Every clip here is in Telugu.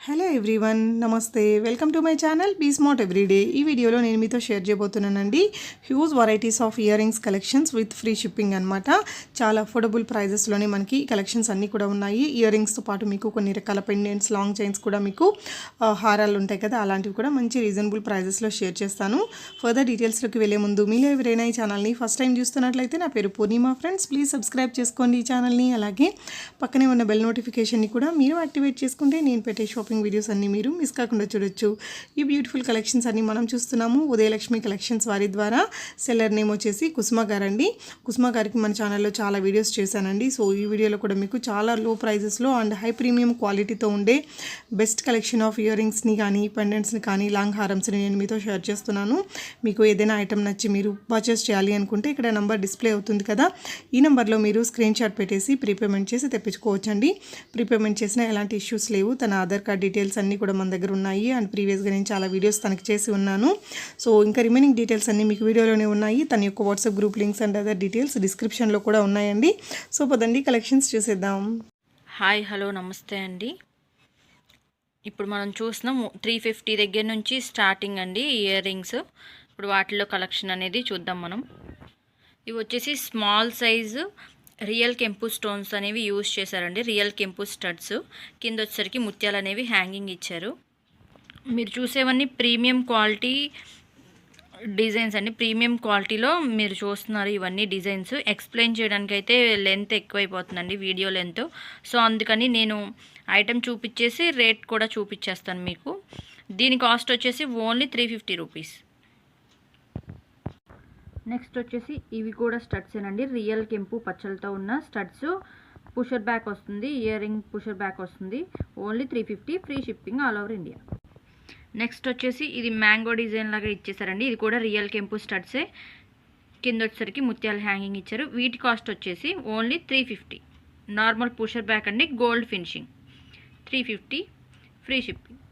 హలో ఎవ్రీవన్, నమస్తే. Welcome to my channel be smart everyday. ఈ వీడియోలో నేను మీతో షేర్ చేయబోతున్నానండి huge varieties of earrings collections with free shipping అనమాట. చాలా అఫోర్డబుల్ ప్రైజెస్లోనే మనకి కలెక్షన్స్ అన్నీ కూడా ఉన్నాయి. ఇయర్ రింగ్స్తో పాటు మీకు కొన్ని రకాల పెండెంట్స్, లాంగ్ చైన్స్ కూడా మీకు హారాలు ఉంటాయి కదా, అలాంటివి కూడా మంచి రీజనబుల్ ప్రైజెస్లో షేర్ చేస్తాను. ఫర్దర్ డీటెయిల్స్లోకి వెళ్ళే ముందు మీలో ఎవరైనా ఈ ఛానల్ని ఫస్ట్ టైం చూస్తున్నట్లయితే నా పేరు పూర్ణిమ ఫ్రెండ్స్. ప్లీజ్ సబ్స్క్రైబ్ చేసుకోండి ఈ ఛానల్ని. అలాగే పక్కనే ఉన్న బెల్ నోటిఫికేషన్ని కూడా మీరు యాక్టివేట్ చేసుకుంటే నేను పెట్టే షాపింగ్ వీడియోస్ అన్నీ మీరు మిస్ కాకుండా చూడొచ్చు. ఈ బ్యూటిఫుల్ కలెక్షన్స్ అన్ని మనం చూస్తున్నాము ఉదయలక్ష్మి కలెక్షన్స్ వారి ద్వారా. సెల్లర్ నేమ్ వచ్చేసి కుసుమ గారండి. కుసుమ గారికి మన ఛానల్లో చాలా వీడియోస్ చేశానండి. సో ఈ వీడియోలో కూడా మీకు చాలా లో ప్రైజెస్లో అండ్ హై ప్రీమియం క్వాలిటీతో ఉండే బెస్ట్ కలెక్షన్ ఆఫ్ ఇయర్ రింగ్స్ని కానీ, పెండెంట్స్ని కానీ, లాంగ్ హారమ్స్ని నేను మీతో షేర్ చేస్తున్నాను. మీకు ఏదైనా ఐటమ్ నచ్చి మీరు పర్చేస్ చేయాలి అనుకుంటే ఇక్కడ నెంబర్ డిస్ప్లే అవుతుంది కదా, ఈ నెంబర్లో మీరు స్క్రీన్ షాట్ పెట్టేసి ప్రీపేమెంట్ చేసి తెప్పించుకోవచ్చండి. ప్రీపేమెంట్ చేసిన ఎలాంటి ఇష్యూస్ లేవు. తన ఆధార్ కార్డ్ డీటెయిల్స్ అన్నీ కూడా మన దగ్గర ఉన్నాయి. అండ్ ప్రీవియస్గా నేను చాలా వీడియోస్ తనకి చేసి ఉన్నాను. సో ఇంకా రిమైనింగ్ డీటెయిల్స్ అన్నీ మీకు వీడియోలోనే ఉన్నాయి. తన యొక్క WhatsApp group links and other details డిస్క్రిప్షన్లో కూడా ఉన్నాయండి. సో పదండి కలెక్షన్స్ చూసేద్దాం. హాయ్, హలో, నమస్తే అండి. ఇప్పుడు మనం చూస్తున్నాం 350 దగ్గర నుంచి స్టార్టింగ్ అండి ఇయర్ రింగ్స్. ఇప్పుడు వాటిలో కలెక్షన్ అనేది చూద్దాం మనం. ఇవి వచ్చేసి స్మాల్ సైజు రియల్ కెంపు స్టోన్స్ అనేవి యూజ్ చేశారండి. రియల్ కెంపు స్టడ్స్ కింద వచ్చేసరికి ముత్యాలు అనేవి హ్యాంగింగ్ ఇచ్చారు. మీరు చూసేవన్నీ ప్రీమియం క్వాలిటీ డిజైన్స్ అండి. ప్రీమియం క్వాలిటీలో మీరు చూస్తున్నారు ఇవన్నీ డిజైన్స్. ఎక్స్ప్లెయిన్ చేయడానికి అయితే లెంత్ ఎక్కువైపోతుందండి, వీడియో లెంత్. సో అందుకని నేను ఐటెం చూపించేసి రేట్ కూడా చూపించేస్తాను మీకు. దీని కాస్ట్ వచ్చేసి ఓన్లీ 350 రూపీస్. నెక్స్ట్ వచ్చేసి ఇవి కూడా స్టడ్స్ ఏనండి. రియల్ కెంపు పచ్చలతో ఉన్న స్టడ్స్. పుషర్ బ్యాక్ వస్తుంది, ఇయర్ రింగ్ పుషర్ బ్యాక్ వస్తుంది. Only 350, free shipping all over India. Next వచ్చేసి ఇది మ్యాంగో డిజైన్ లాగా ఇచ్చేసారండి. ఇది కూడా రియల్ కెంపు స్టడ్సే. కింద వచ్చేసరికి ముత్యాలు హ్యాంగింగ్ ఇచ్చారు. వీటి కాస్ట్ వచ్చేసి ఓన్లీ 350. నార్మల్ పుషర్ బ్యాక్ అండి, gold finishing. 350, free shipping.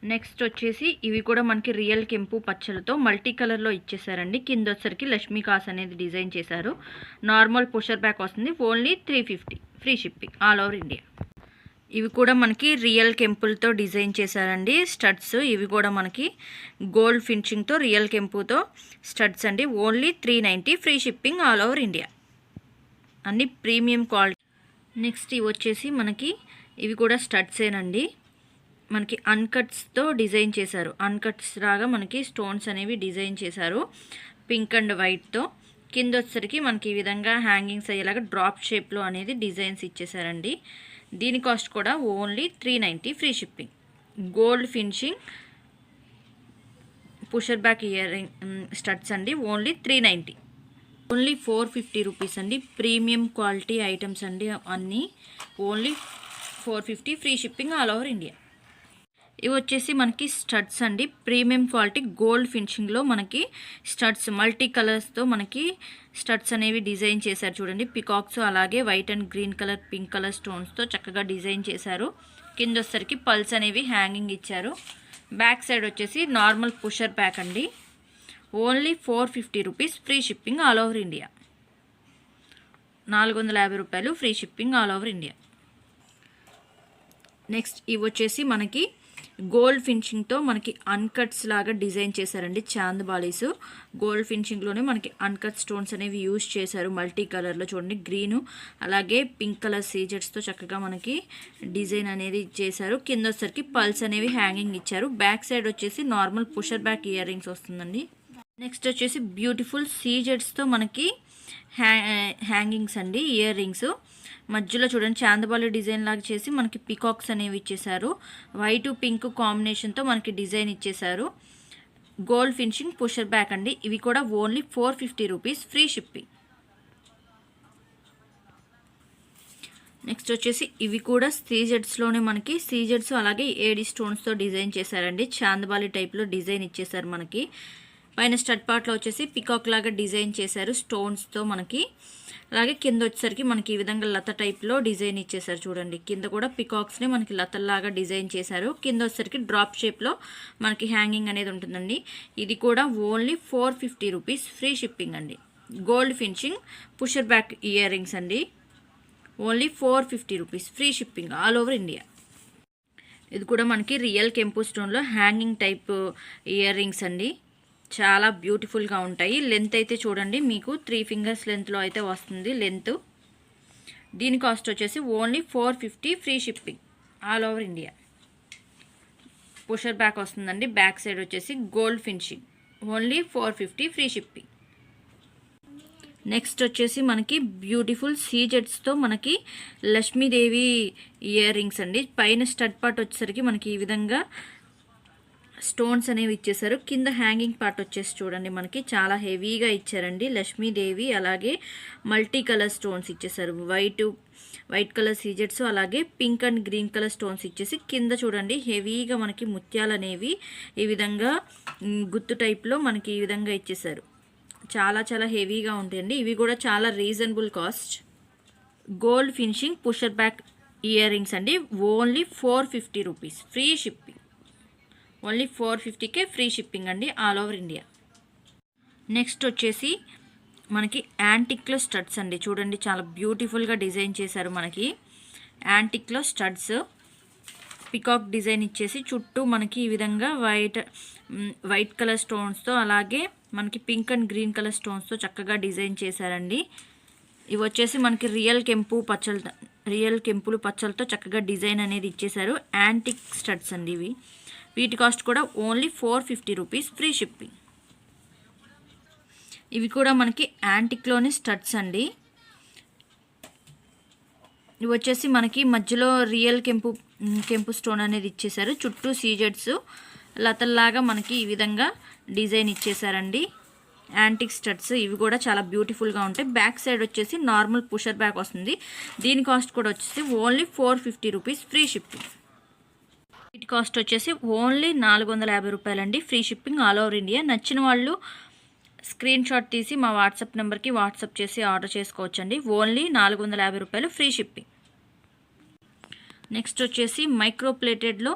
Next వచ్చేసి ఇవి కూడా మనకి రియల్ కెంపు పచ్చలతో మల్టీ కలర్లో ఇచ్చేసారండి. కింద వచ్చేసరికి లక్ష్మీ కాస్ అనేది డిజైన్ చేశారు. నార్మల్ పుషర్ బ్యాక్ వస్తుంది. Only 350, free shipping all over India. ఇవి కూడా మనకి రియల్ కెంపులతో డిజైన్ చేశారండి స్టడ్స్. ఇవి కూడా మనకి గోల్డ్ ఫినిషింగ్తో రియల్ కెంపుతో స్టడ్స్ అండి. Only 390, free shipping all over India. అన్ని ప్రీమియం క్వాలిటీ. నెక్స్ట్ ఇవి వచ్చేసి మనకి ఇవి కూడా స్టడ్సేనండి. మనకి అన్కట్స్తో డిజైన్ చేశారు. అన్కట్స్ లాగా మనకి స్టోన్స్ అనేవి డిజైన్ చేశారు పింక్ అండ్ వైట్తో. కింద వచ్చేసరికి మనకి ఈ విధంగా హ్యాంగింగ్స్ అయ్యేలాగా డ్రాప్ షేప్లో అనేది డిజైన్స్ ఇచ్చేసారండి. దీని కాస్ట్ కూడా only 390, free shipping. Gold finishing pusher back ear ring studs అండి. ఓన్లీ 390, ఓన్లీ 450 రూపీస్ అండి. ప్రీమియం క్వాలిటీ ఐటమ్స్ అండి అన్నీ. Only 450, free shipping all over India. ఇవి వచ్చేసి మనకి స్టడ్స్ అండి. ప్రీమియం క్వాలిటీ గోల్డ్ ఫినిషింగ్లో మనకి స్టడ్స్ మల్టీ కలర్స్తో మనకి స్టడ్స్ అనేవి డిజైన్ చేశారు. చూడండి, పికాక్స్ అలాగే white and green colour, pink colour స్టోన్స్తో చక్కగా డిజైన్ చేశారు. కింద వచ్చేసరికి పల్స్ అనేవి హ్యాంగింగ్ ఇచ్చారు. బ్యాక్ సైడ్ వచ్చేసి నార్మల్ పుషర్ బ్యాక్ అండి. Only 450 rupees, free shipping all over India. 450 రూపాయలు, free shipping all over India. Next ఇవి వచ్చేసి మనకి గోల్డ్ ఫినిషింగ్తో మనకి అన్కట్స్ లాగా డిజైన్ చేశారండి. చాంద్ బాలీస్ గోల్డ్ ఫినిషింగ్లోనే మనకి అన్కట్ స్టోన్స్ అనేవి యూజ్ చేశారు మల్టీ కలర్లో. చూడండి, గ్రీను అలాగే పింక్ కలర్ సీజెట్స్తో చక్కగా మనకి డిజైన్ అనేది చేశారు. కింద వచ్చేసరికి పల్స్ అనేవి హ్యాంగింగ్ ఇచ్చారు. బ్యాక్ సైడ్ వచ్చేసి normal pusher back ear rings వస్తుందండి. నెక్స్ట్ వచ్చేసి బ్యూటిఫుల్ సీజెట్స్తో మనకి హ్యాంగింగ్స్ అండి ఇయర్ రింగ్స్. మధ్యలో చూడండి చాందబాలి డిజైన్ లాగా చేసి మనకి పికాక్స్ అనేవి ఇచ్చేసారు. వైట్ పింక్ కాంబినేషన్తో మనకి డిజైన్ ఇచ్చేసారు. గోల్డ్ ఫినిషింగ్ పుషర్ బ్యాక్ అండి. ఇవి కూడా only 450 rupees, free shipping. Next వచ్చేసి ఇవి కూడా సీజెడ్స్లోనే మనకి సీజెడ్స్ అలాగే ఏడి స్టోన్స్తో డిజైన్ చేశారండి. చాందబాలి టైప్లో డిజైన్ ఇచ్చేసారు. మనకి పైన స్టడ్ పార్ట్లో వచ్చేసి పికాక్ లాగా డిజైన్ చేశారు స్టోన్స్తో మనకి. అలాగే కింద వచ్చేసరికి మనకి ఈ విధంగా లత టైప్లో డిజైన్ ఇచ్చేసారు. చూడండి, కింద కూడా పికాక్స్ని మనకి లతల్లాగా డిజైన్ చేశారు. కింద వచ్చేసరికి డ్రాప్ షేప్లో మనకి హ్యాంగింగ్ అనేది ఉంటుందండి. ఇది కూడా ఓన్లీ 450 రూపీస్, ఫ్రీ షిప్పింగ్ అండి. Gold finishing pusher back earrings అండి. Only 450 rupees, free shipping all over India. ఇది కూడా మనకి రియల్ కెంపు స్టోన్లో హ్యాంగింగ్ టైప్ ఇయర్ రింగ్స్ అండి. చాలా బ్యూటిఫుల్గా ఉంటాయి. లెంత్ అయితే చూడండి, మీకు 3 ఫింగర్స్ లెంత్లో అయితే వస్తుంది లెంత్. దీని కాస్ట్ వచ్చేసి only 450 free shipping all over India. Pusher back వస్తుందండి. బ్యాక్ సైడ్ వచ్చేసి gold finishing, only 450 free shipping. Next వచ్చేసి మనకి బ్యూటిఫుల్ సీజెట్స్తో మనకి లక్ష్మీదేవి ఇయర్ రింగ్స్ అండి. పైన స్టడ్ పార్ట్ వచ్చేసరికి మనకి ఈ విధంగా స్టోన్స్ అనేవి ఇచ్చేసారు. కింద హ్యాంగింగ్ పార్ట్ వచ్చేసి చూడండి మనకి చాలా హెవీగా ఇచ్చారండి లక్ష్మీదేవి. అలాగే మల్టీ కలర్ స్టోన్స్ ఇచ్చేసారు. వైట్ కలర్ సీజెట్స్, అలాగే pink and green colour stones ఇచ్చేసి కింద చూడండి హెవీగా మనకి ముత్యాలు అనేవి ఈ విధంగా గుత్తు టైప్లో మనకి ఈ విధంగా ఇచ్చేసారు. చాలా చాలా హెవీగా ఉంటాయండి. ఇవి కూడా చాలా reasonable cost. Gold finishing pusher back earrings అండి. Only 450 rupees free shipping. Only 450కే ఫ్రీ షిప్పింగ్ అండి ఆల్ ఓవర్ ఇండియా. నెక్స్ట్ వచ్చేసి మనకి యాంటిక్లో స్టడ్స్ అండి. చూడండి చాలా బ్యూటిఫుల్గా డిజైన్ చేశారు. మనకి యాంటిక్లో స్టడ్స్ పికాక్ డిజైన్ ఇచ్చేసి చుట్టూ మనకి ఈ విధంగా వైట్ కలర్ స్టోన్స్తో, అలాగే మనకి పింక్ అండ్ గ్రీన్ కలర్ స్టోన్స్తో చక్కగా డిజైన్ చేశారండి. ఇవి వచ్చేసి మనకి రియల్ కెంపులు పచ్చలతో చక్కగా డిజైన్ అనేది ఇచ్చేసారు. యాంటిక్ స్టడ్స్ అండి ఇవి. వీటి కాస్ట్ కూడా ఓన్లీ 450 రూపీస్ ఫ్రీ షిప్పింగ్. ఇవి కూడా మనకి యాంటిక్లోని స్టడ్స్ అండి. ఇవి వచ్చేసి మనకి మధ్యలో రియల్ కెంపు స్టోన్ అనేది ఇచ్చేసారు. చుట్టూ సీజెడ్స్ లతల్లాగా మనకి ఈ విధంగా డిజైన్ ఇచ్చేసారండి. యాంటిక్ స్టడ్స్ ఇవి కూడా చాలా బ్యూటిఫుల్గా ఉంటాయి. బ్యాక్ సైడ్ వచ్చేసి నార్మల్ పుషర్ బ్యాక్ వస్తుంది. దీని కాస్ట్ కూడా వచ్చేసి ఓన్లీ 450 రూపీస్ ఫ్రీ షిప్పింగ్. వీటి కాస్ట్ వచ్చేసి ఓన్లీ 450 రూపాయలండి free shipping all over India. నచ్చిన వాళ్ళు స్క్రీన్ షాట్ తీసి మా వాట్సాప్ నెంబర్కి వాట్సాప్ చేసి ఆర్డర్ చేసుకోవచ్చండి. ఓన్లీ 450 రూపాయలు ఫ్రీ షిప్పింగ్. నెక్స్ట్ వచ్చేసి మైక్రో ప్లేటెడ్లో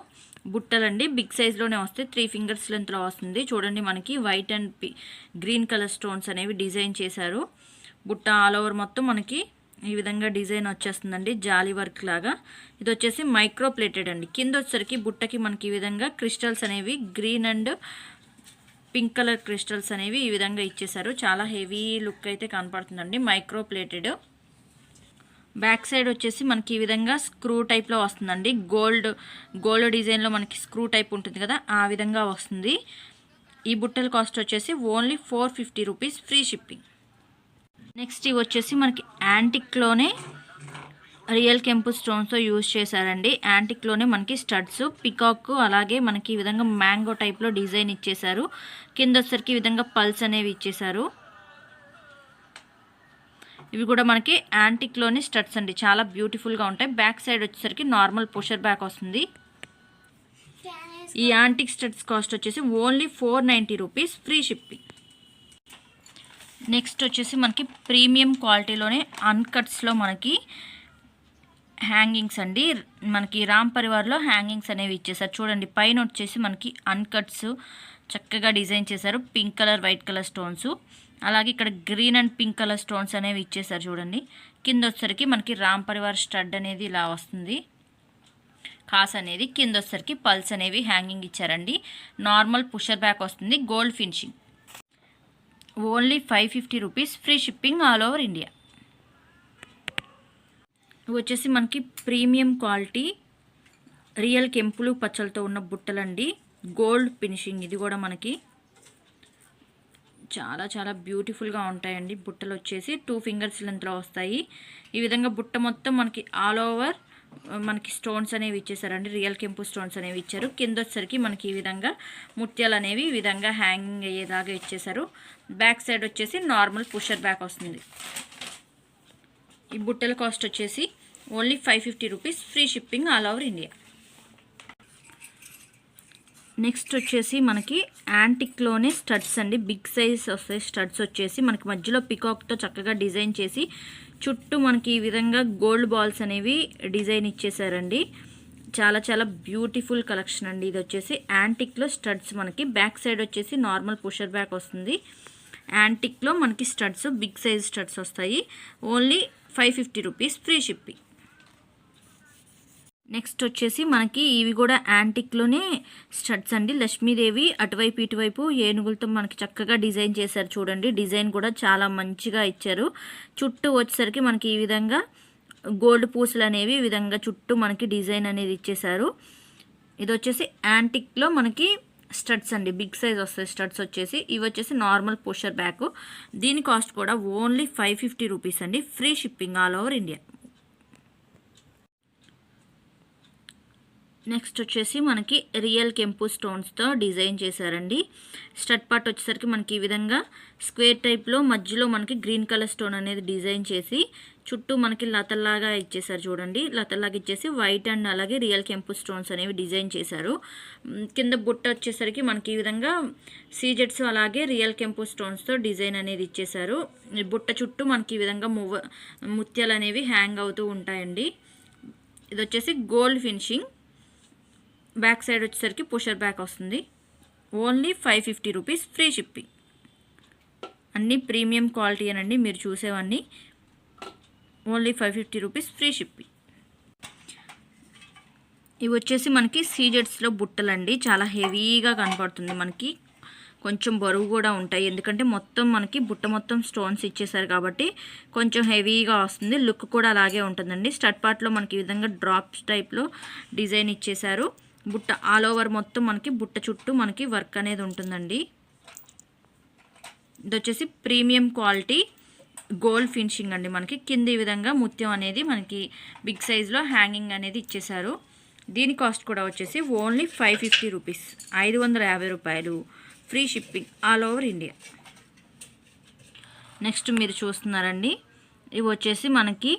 బుట్టలండి. బిగ్ సైజ్లోనే వస్తాయి. 3 ఫింగర్స్ లెంత్లో వస్తుంది. చూడండి మనకి white and green colour stones అనేవి డిజైన్ చేశారు. బుట్ట ఆల్ ఓవర్ మొత్తం మనకి ఈ విధంగా డిజైన్ వచ్చేస్తుందండి, జాలీ వర్క్ లాగా. ఇది వచ్చేసి మైక్రో ప్లేటెడ్ అండి. కింద వచ్చేసరికి బుట్టకి మనకి ఈ విధంగా క్రిస్టల్స్ అనేవి green and pink colour crystals అనేవి ఈ విధంగా ఇచ్చేసారు. చాలా హెవీ లుక్ అయితే కనపడుతుందండి. Micro plated. బ్యాక్ సైడ్ వచ్చేసి మనకి ఈ విధంగా స్క్రూ టైప్లో వస్తుందండి. గోల్డ్ డిజైన్లో మనకి స్క్రూ టైప్ ఉంటుంది కదా, ఆ విధంగా వస్తుంది. ఈ బుట్టల కాస్ట్ వచ్చేసి only 450 rupees free shipping. Next ఇవి వచ్చేసి మనకి యాంటిక్లోనే రియల్ కెంపు స్టోన్స్తో యూజ్ చేశారండి. యాంటిక్లోనే మనకి స్టడ్స్ పికాక్, అలాగే మనకి ఈ విధంగా మ్యాంగో టైప్లో డిజైన్ ఇచ్చేసారు. కింద వచ్చేసరికి ఈ విధంగా పల్స్ అనేవి ఇచ్చేసారు. ఇవి కూడా మనకి యాంటిక్లోని స్టడ్స్ అండి. చాలా బ్యూటిఫుల్గా ఉంటాయి. బ్యాక్ సైడ్ వచ్చేసరికి నార్మల్ పుషర్ బ్యాక్ వస్తుంది. ఈ యాంటిక్ స్టడ్స్ కాస్ట్ వచ్చేసి only 490 rupees free shipping. Next వచ్చేసి మనకి ప్రీమియం క్వాలిటీలోనే అన్కట్స్లో మనకి హ్యాంగింగ్స్ అండి. మనకి రామ్ పరివార్లో హ్యాంగింగ్స్ అనేవి ఇచ్చేసారు. చూడండి పైన వచ్చేసి మనకి అన్కట్స్ చక్కగా డిజైన్ చేశారు. Pink colour white colour stones, అలాగే ఇక్కడ green and pink colour stones అనేవి ఇచ్చేసారు. చూడండి కింద వచ్చేసరికి మనకి రామ్ పరివార్ స్టడ్ అనేది ఇలా వస్తుంది. కాస్ అనేది కింద వచ్చేసరికి పల్స్ అనేవి హ్యాంగింగ్ ఇచ్చారండి. నార్మల్ పుషర్ బ్యాక్ వస్తుంది. Gold finishing. Only 550 rupees free shipping all over India. ఇవి వచ్చేసి మనకి ప్రీమియం క్వాలిటీ రియల్ కెంపులు పచ్చలతో ఉన్న బుట్టలండి. Gold finishing. ఇది కూడా మనకి చాలా చాలా బ్యూటిఫుల్గా ఉంటాయండి. బుట్టలు వచ్చేసి 2 ఫింగర్స్ లెంత్లో వస్తాయి. ఈ విధంగా బుట్ట మొత్తం మనకి ఆల్ ఓవర్ మనకి స్టోన్స్ అనేవి ఇచ్చేసారండి. రియల్ కెంపు స్టోన్స్ అనేవి ఇచ్చారు. కింద వచ్చేసరికి మనకి ఈ విధంగా ముత్యాలు అనేవి ఈ విధంగా హ్యాంగింగ్ అయ్యేలాగా ఇచ్చేసారు. బ్యాక్ సైడ్ వచ్చేసి నార్మల్ పుషర్ బ్యాక్ వస్తుంది. ఈ బుట్టల కాస్ట్ వచ్చేసి only 550 rupees free shipping all over India. Next వచ్చేసి మనకి యాంటిక్లోనే స్టడ్స్ అండి. బిగ్ సైజ్ వస్తాయి స్టడ్స్ వచ్చేసి మనకి మధ్యలో పికాక్తో చక్కగా డిజైన్ చేసి చుట్టూ మనకి ఈ విధంగా గోల్డ్ బాల్స్ అనేవి డిజైన్ ఇచ్చేసారండి. చాలా చాలా బ్యూటిఫుల్ కలెక్షన్ అండి. ఇది వచ్చేసి యాంటిక్లో స్టడ్స్. మనకి బ్యాక్ సైడ్ వచ్చేసి నార్మల్ పుషర్ బ్యాక్ వస్తుంది. యాంటిక్లో మనకి స్టడ్స్ బిగ్ సైజ్ స్టడ్స్ వస్తాయి. Only 550 rupees free shipping. Next వచ్చేసి మనకి ఇవి కూడా యాంటిక్లోనే స్టడ్స్ అండి. లక్ష్మీదేవి అటువైపు ఇటువైపు ఏనుగులతో మనకి చక్కగా డిజైన్ చేశారు చూడండి. డిజైన్ కూడా చాలా మంచిగా ఇచ్చారు. చుట్టూ వచ్చేసరికి మనకి ఈ విధంగా గోల్డ్ పూసలు అనేవి ఈ విధంగా చుట్టూ మనకి డిజైన్ అనేది ఇచ్చేశారు. ఇది వచ్చేసి యాంటిక్లో మనకి స్టడ్స్ అండి. బిగ్ సైజ్ వస్తాయి స్టడ్స్ వచ్చేసి. ఇవి వచ్చేసి నార్మల్ పుషర్ బ్యాక్. దీని కాస్ట్ కూడా ఓన్లీ 550 రూపీస్ అండి. Free shipping all over India. Next వచ్చేసి మనకి రియల్ కెంపు స్టోన్స్తో డిజైన్ చేశారండి. స్టడ్ పార్ట్ వచ్చేసరికి మనకి ఈ విధంగా స్క్వేర్ టైప్లో మధ్యలో మనకి గ్రీన్ కలర్ స్టోన్ అనేది డిజైన్ చేసి చుట్టూ మనకి లతల్లాగా ఇచ్చేసారు చూడండి. లతల్లాగా ఇచ్చేసి వైట్ అండ్ అలాగే రియల్ కెంపు స్టోన్స్ అనేవి డిజైన్ చేశారు. కింద బుట్ట వచ్చేసరికి మనకి ఈ విధంగా సీజెట్స్ అలాగే రియల్ కెంపు స్టోన్స్తో డిజైన్ అనేది ఇచ్చేసారు. బుట్ట చుట్టూ మనకి ఈ విధంగా ముత్యాలు అనేవి హ్యాంగ్ అవుతూ ఉంటాయండి. ఇది వచ్చేసి గోల్డ్ ఫినిషింగ్. బ్యాక్ సైడ్ వచ్చేసరికి పుషర్ బ్యాక్ వస్తుంది. Only 550 rupees free shipping. అన్నీ ప్రీమియం క్వాలిటీ అనండి మీరు చూసేవన్నీ. Only 550 rupees free shipping. ఇవి వచ్చేసి మనకి సీజెట్స్లో బుట్టలండి. చాలా హెవీగా కనపడుతుంది మనకి. కొంచెం బరువు కూడా ఉంటాయి ఎందుకంటే మొత్తం మనకి బుట్ట మొత్తం స్టోన్స్ ఇచ్చేసారు కాబట్టి కొంచెం హెవీగా వస్తుంది. లుక్ కూడా అలాగే ఉంటుందండి. స్టడ్ పార్ట్లో మనకి ఈ విధంగా డ్రాప్స్ టైప్లో డిజైన్ ఇచ్చేసారు. బుట్ట ఆల్ ఓవర్ మొత్తం మనకి బుట్ట చుట్టూ మనకి వర్క్ అనేది ఉంటుందండి. ఇది వచ్చేసి ప్రీమియం క్వాలిటీ గోల్డ్ ఫినిషింగ్ అండి. మనకి కింద ఈ విధంగా ముత్యం అనేది మనకి బిగ్ సైజ్లో హ్యాంగింగ్ అనేది ఇచ్చేసారు. దీని కాస్ట్ కూడా వచ్చేసి ఓన్లీ 550 రూపీస్, 550 రూపాయలు free shipping all over India. Next మీరు చూస్తున్నారండి, ఇవి వచ్చేసి మనకి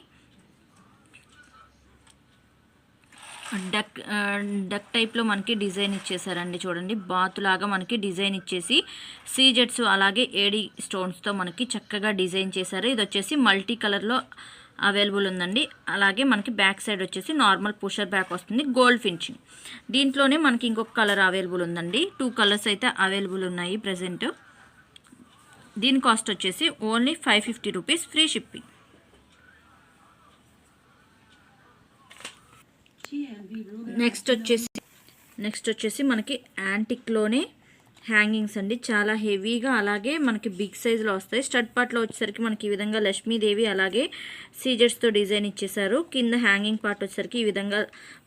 డక్ టైప్లో మనకి డిజైన్ ఇచ్చేసారండి చూడండి. బాతులాగా మనకి డిజైన్ ఇచ్చేసి సీజెట్స్ అలాగే ఏడి స్టోన్స్తో మనకి చక్కగా డిజైన్ చేశారు. ఇది వచ్చేసి మల్టీ కలర్లో అవైలబుల్ ఉందండి. అలాగే మనకి బ్యాక్ సైడ్ వచ్చేసి నార్మల్ పుషర్ బ్యాక్ వస్తుంది, గోల్డ్ ఫినిషింగ్. దీంట్లోనే మనకి ఇంకొక కలర్ అవైలబుల్ ఉందండి. 2 కలర్స్ అయితే అవైలబుల్ ఉన్నాయి ప్రజెంట్. దీని కాస్ట్ వచ్చేసి only 550 rupees free shipping. Next వచ్చేసి మనకి యాంటిక్లోనే హ్యాంగింగ్స్ అండి. చాలా హెవీగా అలాగే మనకి బిగ్ సైజులో వస్తాయి. స్టడ్ పార్ట్లో వచ్చేసరికి మనకి ఈ విధంగా లక్ష్మీదేవి అలాగే సీజర్స్తో డిజైన్ ఇచ్చేసారు. కింద హ్యాంగింగ్ పార్ట్ వచ్చేసరికి ఈ విధంగా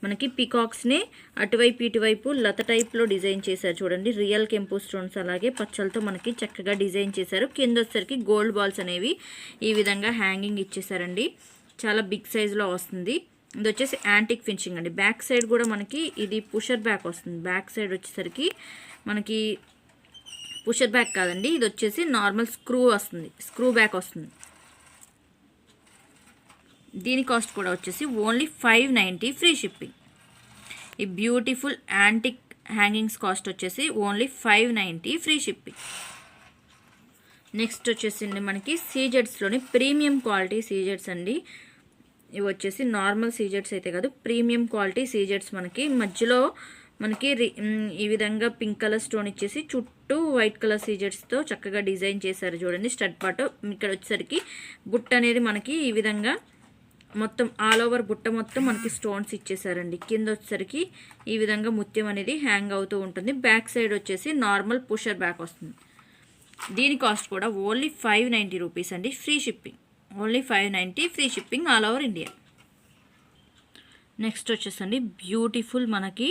మనకి పికాక్స్ని అటువైపు ఇటువైపు లత టైప్లో డిజైన్ చేశారు చూడండి. రియల్ కెంపు స్టోన్స్ అలాగే పచ్చలతో మనకి చక్కగా డిజైన్ చేశారు. కింద వచ్చేసరికి గోల్డ్ బాల్స్ అనేవి ఈ విధంగా హ్యాంగింగ్ ఇచ్చేసారండి. చాలా బిగ్ సైజులో వస్తుంది. ఇది వచ్చేసి యాంటిక్ ఫినిషింగ్ అండి. బ్యాక్ సైడ్ కూడా మనకి ఇది పుషర్ బ్యాక్ వస్తుంది. బ్యాక్ సైడ్ వచ్చేసరికి మనకి పుషర్ బ్యాక్ కాదండి, ఇది వచ్చేసి నార్మల్ స్క్రూ వస్తుంది, స్క్రూ బ్యాక్ వస్తుంది. దీని కాస్ట్ కూడా వచ్చేసి ఓన్లీ 590 ఫ్రీ షిప్పింగ్. ఈ బ్యూటిఫుల్ యాంటిక్ హ్యాంగింగ్స్ కాస్ట్ వచ్చేసి ఓన్లీ 590 ఫ్రీ షిప్పింగ్. నెక్స్ట్ వచ్చేసి మనకి సీజెట్స్లోని ప్రీమియం క్వాలిటీ సీజెట్స్ అండి. ఇవి వచ్చేసి నార్మల్ సీజెట్స్ అయితే కాదు, ప్రీమియం క్వాలిటీ సీజెట్స్. మనకి మధ్యలో మనకి ఈ విధంగా పింక్ కలర్ స్టోన్ ఇచ్చేసి చుట్టూ వైట్ కలర్ సీజెట్స్తో చక్కగా డిజైన్ చేశారు చూడండి. స్టడ్ పార్ట్ ఇక్కడ వచ్చేసరికి బుట్ట అనేది మనకి ఈ విధంగా మొత్తం ఆల్ ఓవర్ బుట్ట మొత్తం మనకి స్టోన్స్ ఇచ్చేసారండి. కింద వచ్చేసరికి ఈ విధంగా ముత్యం అనేది హ్యాంగ్ అవుతూ ఉంటుంది. బ్యాక్ సైడ్ వచ్చేసి నార్మల్ పుషర్ బ్యాక్ వస్తుంది. దీని కాస్ట్ కూడా ఓన్లీ 590 రూపీస్ అండి, free shipping. Only 590 free shipping all over India. Next వచ్చేసండి బ్యూటిఫుల్ మనకి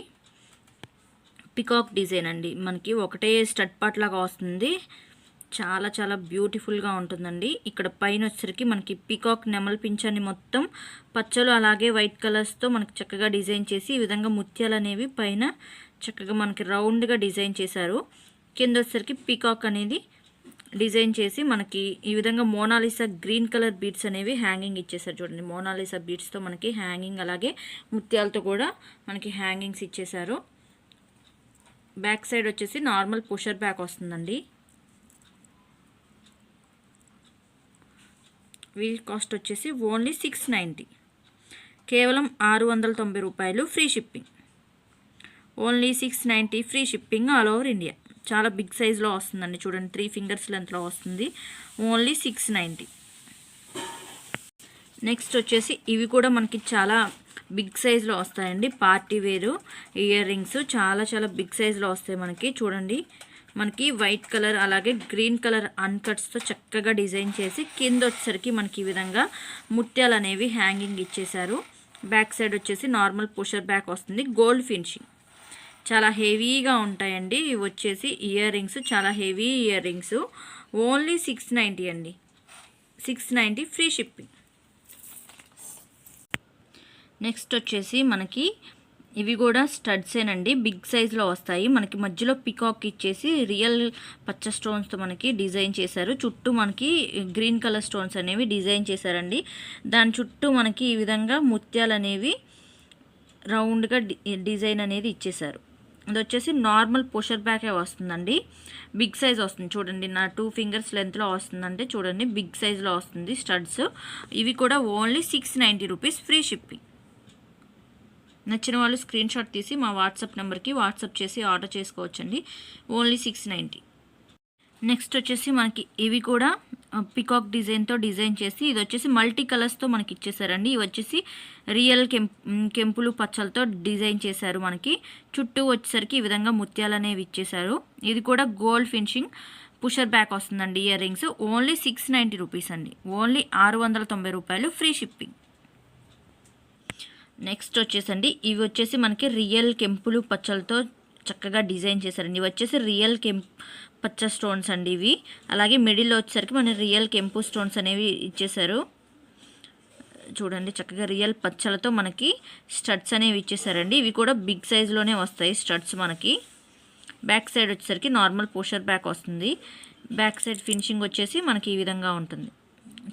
పికాక్ డిజైన్ అండి. మనకి ఒకటే స్టడ్ పార్ట్ లాగా వస్తుంది. చాలా చాలా బ్యూటిఫుల్గా ఉంటుందండి. ఇక్కడ పైన వచ్చేసరికి మనకి పికాక్ నెమల్ పింఛాన్ని మొత్తం పచ్చలు అలాగే వైట్ కలర్స్తో మనకి చక్కగా డిజైన్ చేసి ఈ విధంగా ముత్యాలు అనేవి పైన చక్కగా మనకి రౌండ్గా డిజైన్ చేశారు. కింద వచ్చేసరికి పికాక్ అనేది డిజైన్ చేసి మనకి ఈ విధంగా మోనాలిసా గ్రీన్ కలర్ బీడ్స్ అనేవి హ్యాంగింగ్ ఇచ్చేసారు చూడండి. మోనాలిసా బీడ్స్తో మనకి హ్యాంగింగ్ అలాగే ముత్యాలతో కూడా మనకి హ్యాంగింగ్స్ ఇచ్చేసారు. బ్యాక్ సైడ్ వచ్చేసి నార్మల్ పుషర్ బ్యాక్ వస్తుందండి. వీటి కాస్ట్ వచ్చేసి ఓన్లీ 690, కేవలం 690 రూపాయలు free shipping. Only 690 free shipping all over India. చాలా బిగ్ సైజ్లో వస్తుందండి చూడండి, 3 ఫింగర్స్ లెంత్లో వస్తుంది. ఓన్లీ 690. నెక్స్ట్ వచ్చేసి ఇవి కూడా మనకి చాలా బిగ్ సైజ్లో వస్తాయండి. పార్టీ వేరు ఇయర్ రింగ్స్ చాలా చాలా బిగ్ సైజ్లో వస్తాయి మనకి. చూడండి, మనకి వైట్ కలర్ అలాగే గ్రీన్ కలర్ అన్కట్స్తో చక్కగా డిజైన్ చేసి కింద వచ్చేసరికి మనకి ఈ విధంగా ముత్యాలు అనేవి హ్యాంగింగ్ ఇచ్చేసారు. బ్యాక్ సైడ్ వచ్చేసి నార్మల్ పుషర్ బ్యాక్ వస్తుంది. గోల్డ్ ఫినిషింగ్ చాలా హెవీగా ఉంటాయండి. ఇవి వచ్చేసి ఇయర్ రింగ్స్, చాలా హెవీ ఇయర్ రింగ్స్. ఓన్లీ 690 అండి. 690 ఫ్రీ షిప్పింగ్. నెక్స్ట్ వచ్చేసి మనకి ఇవి కూడా స్టడ్సేనండి. బిగ్ సైజ్లో వస్తాయి. మనకి మధ్యలో పికాక్ ఇచ్చేసి రియల్ పచ్చ స్టోన్స్తో మనకి డిజైన్ చేశారు. చుట్టూ మనకి గ్రీన్ కలర్ స్టోన్స్ అనేవి డిజైన్ చేశారండి. దాని చుట్టూ మనకి ఈ విధంగా ముత్యాలు అనేవి రౌండ్గా డిజైన్ అనేది ఇచ్చేశారు. అది వచ్చేసి నార్మల్ పుషర్ బ్యాకే వస్తుందండి. బిగ్ సైజ్ వస్తుంది. చూడండి, నా 2 ఫింగర్స్ లెంత్లో వస్తుందంటే చూడండి, బిగ్ సైజ్లో వస్తుంది స్టడ్స్. ఇవి కూడా ఓన్లీ 690 రూపీస్ ఫ్రీ షిప్పింగ్. నచ్చిన వాళ్ళు స్క్రీన్ షాట్ తీసి మా వాట్సాప్ నెంబర్కి వాట్సాప్ చేసి ఆర్డర్ చేసుకోవచ్చండి. ఓన్లీ 690. నెక్స్ట్ వచ్చేసి మనకి ఇవి కూడా పికాక్ డిజైన్తో డిజైన్ చేసి, ఇది వచ్చేసి మల్టీ కలర్స్తో మనకి ఇచ్చేసారండి. ఇవి వచ్చేసి రియల్ కెంపులు పచ్చలతో డిజైన్ చేశారు. మనకి చుట్టూ వచ్చేసరికి ఈ విధంగా ముత్యాలు అనేవి ఇచ్చేసారు. ఇది కూడా గోల్డ్ ఫినిషింగ్ పుషర్ బ్యాక్ వస్తుందండి. ఇయర్ రింగ్స్ ఓన్లీ 690 రూపీస్ అండి. ఓన్లీ 690 రూపాయలు ఫ్రీ షిప్పింగ్. నెక్స్ట్ వచ్చేసండి ఇవి వచ్చేసి మనకి రియల్ కెంపులు పచ్చలతో చక్కగా డిజైన్ చేశారండి. ఇవి వచ్చేసి రియల్ పచ్చ స్టోన్స్ అండి ఇవి. అలాగే మిడిల్లో వచ్చేసరికి మన రియల్ కెంపు స్టోన్స్ అనేవి ఇచ్చేసారు. చూడండి, చక్కగా రియల్ పచ్చలతో మనకి స్టడ్స్ అనేవి ఇచ్చేసారండి. ఇవి కూడా బిగ్ సైజ్లోనే వస్తాయి స్టడ్స్ మనకి. బ్యాక్ సైడ్ వచ్చేసరికి నార్మల్ పుషర్ బ్యాక్ వస్తుంది. బ్యాక్ సైడ్ ఫినిషింగ్ వచ్చేసి మనకి ఈ విధంగా ఉంటుంది.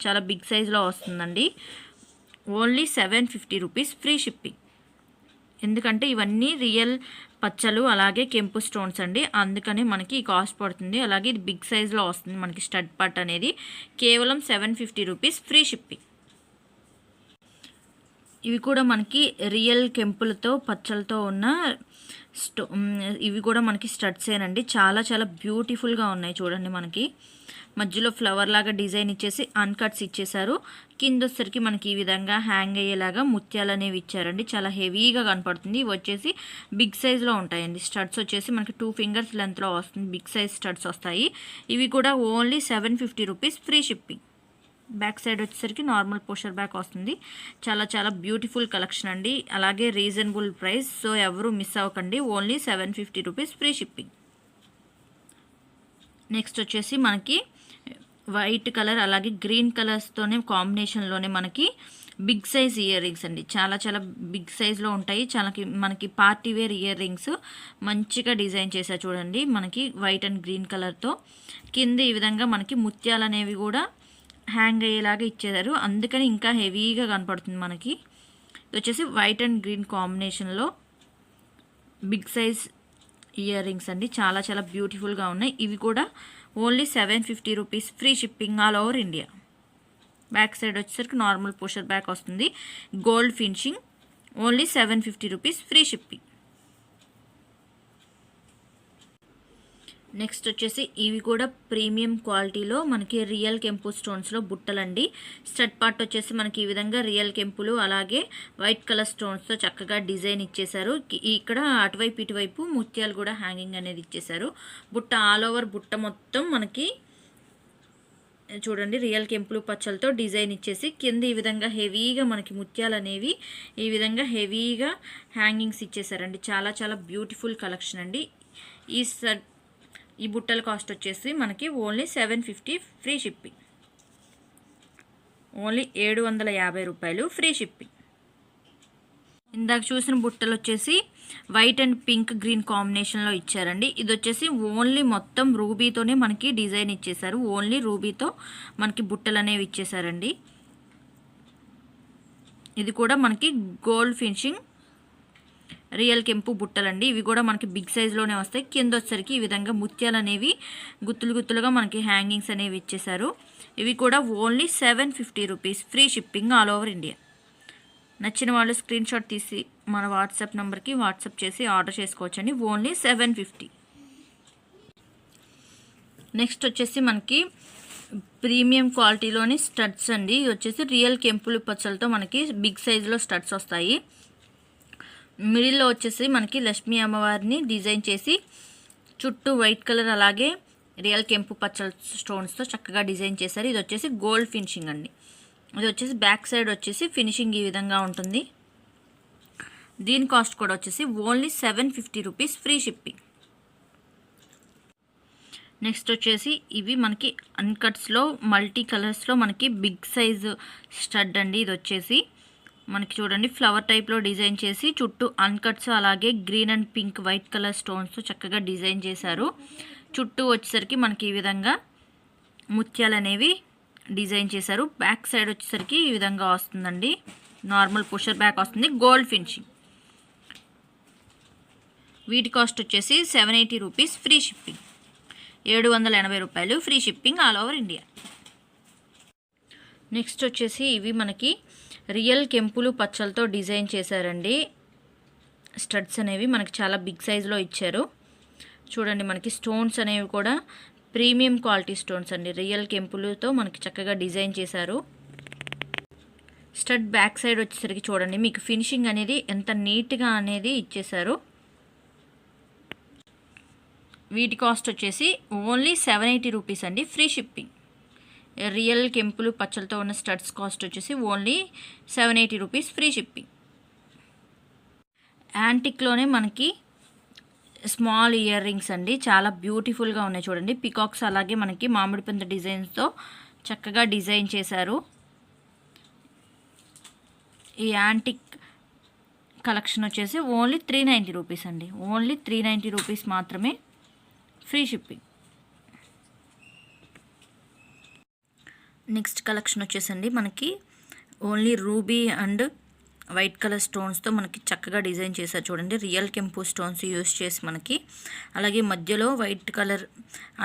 చాలా బిగ్ సైజ్లో వస్తుందండి. Only 750 rupees free shipping. ఎందుకంటే ఇవన్నీ రియల్ పచ్చలు అలాగే కెంపు స్టోన్స్ అండి, అందుకని మనకి ఈ కాస్ట్ పడుతుంది. అలాగే ఇది బిగ్ సైజ్లో వస్తుంది మనకి స్టడ్ పార్ట్ అనేది. కేవలం 750 రూపీస్ ఫ్రీ షిప్పింగ్. ఇవి కూడా మనకి రియల్ కెంపులతో పచ్చలతో ఉన్న ఇవి కూడా మనకి స్టడ్సేనండి. చాలా చాలా బ్యూటిఫుల్గా ఉన్నాయి. చూడండి, మనకి మధ్యలో ఫ్లవర్ లాగా డిజైన్ ఇచ్చేసి అన్కట్స్ ఇచ్చేసారు. కింద వచ్చేసరికి మనకి ఈ విధంగా హ్యాంగ్ అయ్యేలాగా ముత్యాలు అనేవి ఇచ్చారండి. చాలా హెవీగా కనపడుతుంది. ఇవి వచ్చేసి బిగ్ సైజ్లో ఉంటాయండి. స్టడ్స్ వచ్చేసి మనకి 2 ఫింగర్స్ లెంత్లో వస్తుంది. బిగ్ సైజ్ స్టడ్స్ వస్తాయి. ఇవి కూడా only 750 rupees free shipping. Back side వచ్చేసరికి నార్మల్ పుషర్ బ్యాక్ వస్తుంది. చాలా చాలా బ్యూటిఫుల్ కలెక్షన్ అండి. అలాగే రీజనబుల్ ప్రైస్, సో ఎవరు మిస్ అవ్వకండి. Only 750 rupees free shipping. Next వచ్చేసి మనకి వైట్ కలర్ అలాగే గ్రీన్ కలర్స్తోనే కాంబినేషన్లోనే మనకి బిగ్ సైజ్ ఇయర్ రింగ్స్ అండి. చాలా చాలా బిగ్ సైజ్లో ఉంటాయి. చాలా మనకి పార్టీ వేర్ ఇయర్ రింగ్స్ మంచిగా డిజైన్ చేశారు. చూడండి, మనకి వైట్ అండ్ గ్రీన్ కలర్తో కింద ఈ విధంగా మనకి ముత్యాలు అనేవి కూడా హ్యాంగ్ అయ్యేలాగా ఇచ్చేసారు. అందుకని ఇంకా హెవీగా కనపడుతుంది మనకి. ఇది వచ్చేసి వైట్ అండ్ గ్రీన్ కాంబినేషన్లో బిగ్ సైజ్ ఇయర్ రింగ్స్ అండి. చాలా చాలా బ్యూటిఫుల్గా ఉన్నాయి. ఇవి కూడా only 750 rupees free shipping all over India. Back side వచ్చేసరికి నార్మల్ పుషర్ బ్యాక్ వస్తుంది. Gold finishing only 750 rupees free shipping. Next వచ్చేసి ఇవి కూడా ప్రీమియం క్వాలిటీలో మనకి రియల్ కెంపు స్టోన్స్లో బుట్టలండి. స్టడ్ పార్ట్ వచ్చేసి మనకి ఈ విధంగా రియల్ కెంపులు అలాగే వైట్ కలర్ స్టోన్స్తో చక్కగా డిజైన్ ఇచ్చేసారు. ఇక్కడ అటువైపు ఇటువైపు ముత్యాలు కూడా హ్యాంగింగ్ అనేది ఇచ్చేసారు. బుట్ట ఆల్ ఓవర్ బుట్ట మొత్తం మనకి చూడండి రియల్ కెంపులు పచ్చలతో డిజైన్ ఇచ్చేసి కింద ఈ విధంగా హెవీగా మనకి ముత్యాలు అనేవి ఈ విధంగా హెవీగా హ్యాంగింగ్స్ ఇచ్చేసారండి. చాలా చాలా బ్యూటిఫుల్ కలెక్షన్ అండి. ఈ బుట్టల కాస్ట్ వచ్చేసి మనకి ఓన్లీ 750 ఫ్రీ షిప్పింగ్. ఓన్లీ 750 రూపాయలు ఫ్రీ షిప్పింగ్. ఇందాక చూసిన బుట్టలు వచ్చేసి వైట్ అండ్ పింక్ గ్రీన్ కాంబినేషన్లో ఇచ్చారండి. ఇది వచ్చేసి ఓన్లీ మొత్తం రూబీతోనే మనకి డిజైన్ ఇచ్చేసారు. ఓన్లీ రూబీతో మనకి బుట్టలు అనేవి ఇచ్చేసారండి. ఇది కూడా మనకి గోల్డ్ ఫినిషింగ్ రియల్ కెంపు బుట్టలండి. ఇవి కూడా మనకి బిగ్ సైజ్లోనే వస్తాయి. కింద వచ్చేసరికి ఈ విధంగా ముత్యాలు అనేవి గుత్తులు గుత్తులుగా మనకి హ్యాంగింగ్స్ అనేవి ఇచ్చేసారు. ఇవి కూడా only 750 rupees free shipping all over India. నచ్చిన వాళ్ళు స్క్రీన్ షాట్ తీసి మన వాట్సాప్ నెంబర్కి వాట్సాప్ చేసి ఆర్డర్ చేసుకోవచ్చండి. ఓన్లీ 750. నెక్స్ట్ వచ్చేసి మనకి ప్రీమియం క్వాలిటీలోని స్టడ్స్ అండి. ఇది వచ్చేసి రియల్ కెంపులు పచ్చలతో మనకి బిగ్ సైజులో స్టడ్స్ వస్తాయి. మిడిల్లో వచ్చేసి మనకి లక్ష్మీ అమ్మవారిని డిజైన్ చేసి చుట్టూ వైట్ కలర్ అలాగే రియల్ కెంపు పచ్చల స్టోన్స్తో చక్కగా డిజైన్ చేశారు. ఇది వచ్చేసి గోల్డ్ ఫినిషింగ్ అండి. ఇది వచ్చేసి బ్యాక్ సైడ్ వచ్చేసి ఫినిషింగ్ ఈ విధంగా ఉంటుంది. దీని కాస్ట్ కూడా వచ్చేసి only 750 rupees, free shipping. Next వచ్చేసి ఇవి మనకి అన్కట్స్లో మల్టీ కలర్స్లో మనకి బిగ్ సైజు స్టడ్ అండి. ఇది వచ్చేసి మనకి చూడండి ఫ్లవర్ టైప్లో డిజైన్ చేసి చుట్టూ అన్కట్స్ అలాగే green and pink white colour స్టోన్స్తో చక్కగా డిజైన్ చేశారు. చుట్టూ వచ్చేసరికి మనకి ఈ విధంగా ముత్యాలు అనేవి డిజైన్ చేశారు. బ్యాక్ సైడ్ వచ్చేసరికి ఈ విధంగా వస్తుందండి. నార్మల్ పుషర్ బ్యాక్ వస్తుంది, గోల్డ్ ఫినిషింగ్. వీటి కాస్ట్ వచ్చేసి 780 రూపీస్, ఫ్రీ షిప్పింగ్. 780 రూపాయలు, free shipping all over India. Next వచ్చేసి ఇవి మనకి రియల్ కెంపులు పచ్చలతో డిజైన్ చేశారండి. స్టడ్స్ అనేవి మనకి చాలా బిగ్ సైజులో ఇచ్చారు. చూడండి మనకి స్టోన్స్ అనేవి కూడా ప్రీమియం క్వాలిటీ స్టోన్స్ అండి. రియల్ కెంపులతో మనకి చక్కగా డిజైన్ చేశారు. స్టడ్ బ్యాక్ సైడ్ వచ్చేసరికి చూడండి మీకు ఫినిషింగ్ అనేది ఎంత నీట్గా అనేది ఇచ్చేశారు. వీటి కాస్ట్ వచ్చేసి ఓన్లీ 780 రూపీస్ అండి, ఫ్రీ షిప్పింగ్. రియల్ కెంపులు పచ్చలతో ఉన్న స్టడ్స్ కాస్ట్ వచ్చేసి ఓన్లీ 780 రూపీస్, ఫ్రీ షిప్పింగ్. యాంటిక్లోనే మనకి స్మాల్ ఇయర్ రింగ్స్ అండి, చాలా బ్యూటిఫుల్గా ఉన్నాయి. చూడండి పికాక్స్ అలాగే మనకి మామిడి పంద డిజైన్స్తో చక్కగా డిజైన్ చేశారు. ఈ యాంటిక్ కలెక్షన్ వచ్చేసి ఓన్లీ 390 రూపీస్ అండి. ఓన్లీ 390 రూపీస్ మాత్రమే, ఫ్రీ షిప్పింగ్. నెక్స్ట్ కలెక్షన్ వచ్చేసండి మనకి only ruby and white colour స్టోన్స్తో మనకి చక్కగా డిజైన్ చేశారు. చూడండి రియల్ కెంపు స్టోన్స్ యూస్ చేసి మనకి అలాగే మధ్యలో వైట్ కలర్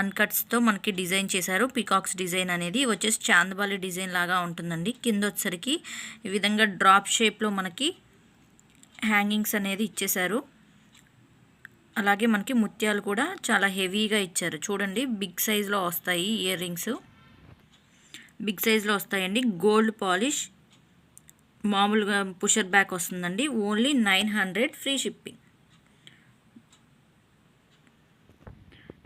అన్కట్స్తో మనకి డిజైన్ చేశారు. పికాక్స్ డిజైన్ అనేది వచ్చేసి చాందబాలి డిజైన్ లాగా ఉంటుందండి. కింద వచ్చేసరికి ఈ విధంగా డ్రాప్ షేప్లో మనకి హ్యాంగింగ్స్ అనేది ఇచ్చేశారు. అలాగే మనకి ముత్యాలు కూడా చాలా హెవీగా ఇచ్చారు. చూడండి బిగ్ సైజులో వస్తాయి ఇయర్ రింగ్స్, బిగ్ సైజులో వస్తాయండి. గోల్డ్ పాలిష్, మామూలుగా పుషర్ బ్యాక్ వస్తుందండి. Only 900, free shipping.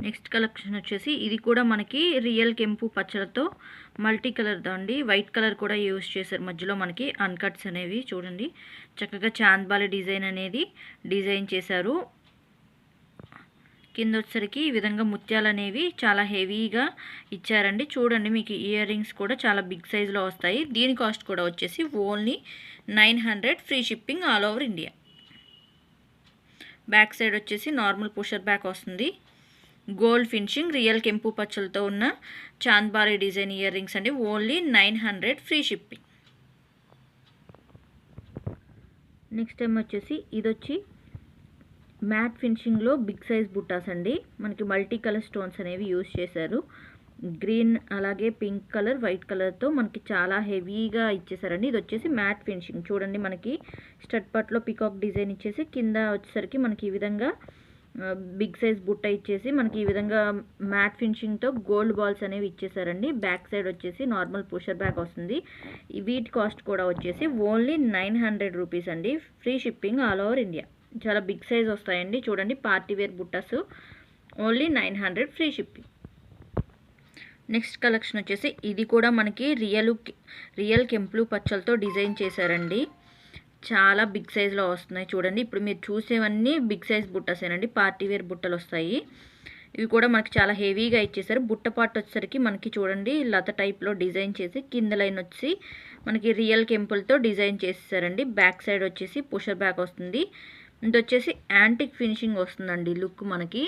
Next collection వచ్చేసి ఇది కూడా మనకి రియల్ కెంపు పచ్చలతో మల్టీ కలర్తో అండి. వైట్ కలర్ కూడా యూస్ చేశారు. మధ్యలో మనకి అన్కట్స్ అనేవి చూడండి చక్కగా చాంద్బాలి డిజైన్ అనేది డిజైన్ చేశారు. కింద వచ్చేసరికి ఈ విధంగా ముత్యాలు అనేవి చాలా హెవీగా ఇచ్చారండి. చూడండి మీకు ఇయర్ రింగ్స్ కూడా చాలా బిగ్ సైజులో వస్తాయి. దీని కాస్ట్ కూడా వచ్చేసి only 900, free shipping all over India. Back side వచ్చేసి నార్మల్ పుషర్ బ్యాక్ వస్తుంది. గోల్డ్ ఫినిషింగ్ రియల్ కెంపు పచ్చలతో ఉన్న చాంద్బాలి డిజైన్ ఇయర్ రింగ్స్ అండి. Only 900, free shipping. Next time వచ్చేసి ఇది వచ్చి మ్యాట్ ఫినిషింగ్లో బిగ్ సైజ్ బుట్టాస్ అండి. మనకి మల్టీ కలర్ స్టోన్స్ అనేవి యూజ్ చేశారు. గ్రీన్ అలాగే పింక్ కలర్ వైట్ కలర్తో మనకి చాలా హెవీగా ఇచ్చేసారండి. ఇది వచ్చేసి మ్యాట్ ఫినిషింగ్. చూడండి మనకి స్టడ్ పట్లో పికాక్ డిజైన్ ఇచ్చేసి కింద వచ్చేసరికి మనకి ఈ విధంగా బిగ్ సైజ్ బుట్ట ఇచ్చేసి మనకి ఈ విధంగా మ్యాట్ ఫినిషింగ్తో గోల్డ్ బాల్స్ అనేవి ఇచ్చేసారండి. బ్యాక్ సైడ్ వచ్చేసి నార్మల్ పుషర్ బ్యాక్ వస్తుంది. వీటి కాస్ట్ కూడా వచ్చేసి ఓన్లీ 900 రూపీస్ అండి, free shipping all over India. చాలా బిగ్ సైజ్ వస్తాయండి. చూడండి పార్టీ వేర్ బుట్టాస్ only 900, free shipping. Next collection వచ్చేసి ఇది కూడా మనకి రియల్ కెంపులు పచ్చలతో డిజైన్ చేశారండి. చాలా బిగ్ సైజ్లో వస్తున్నాయి. చూడండి ఇప్పుడు మీరు చూసేవన్నీ బిగ్ సైజ్ బుట్టాసేనండి. పార్టీ వేర్ బుట్టలు వస్తాయి. ఇవి కూడా మనకి చాలా హెవీగా ఇచ్చేసారు. బుట్ట పార్ట్ వచ్చేసరికి మనకి చూడండి లత టైప్లో డిజైన్ చేసి కింద లైన్ వచ్చి మనకి రియల్ కెంపులతో డిజైన్ చేసేసారండి. బ్యాక్ సైడ్ వచ్చేసి పుషర్ బ్యాక్ వస్తుంది. ఇది వచ్చేసి యాంటిక్ ఫినిషింగ్ వస్తుందండి. లుక్ మనకి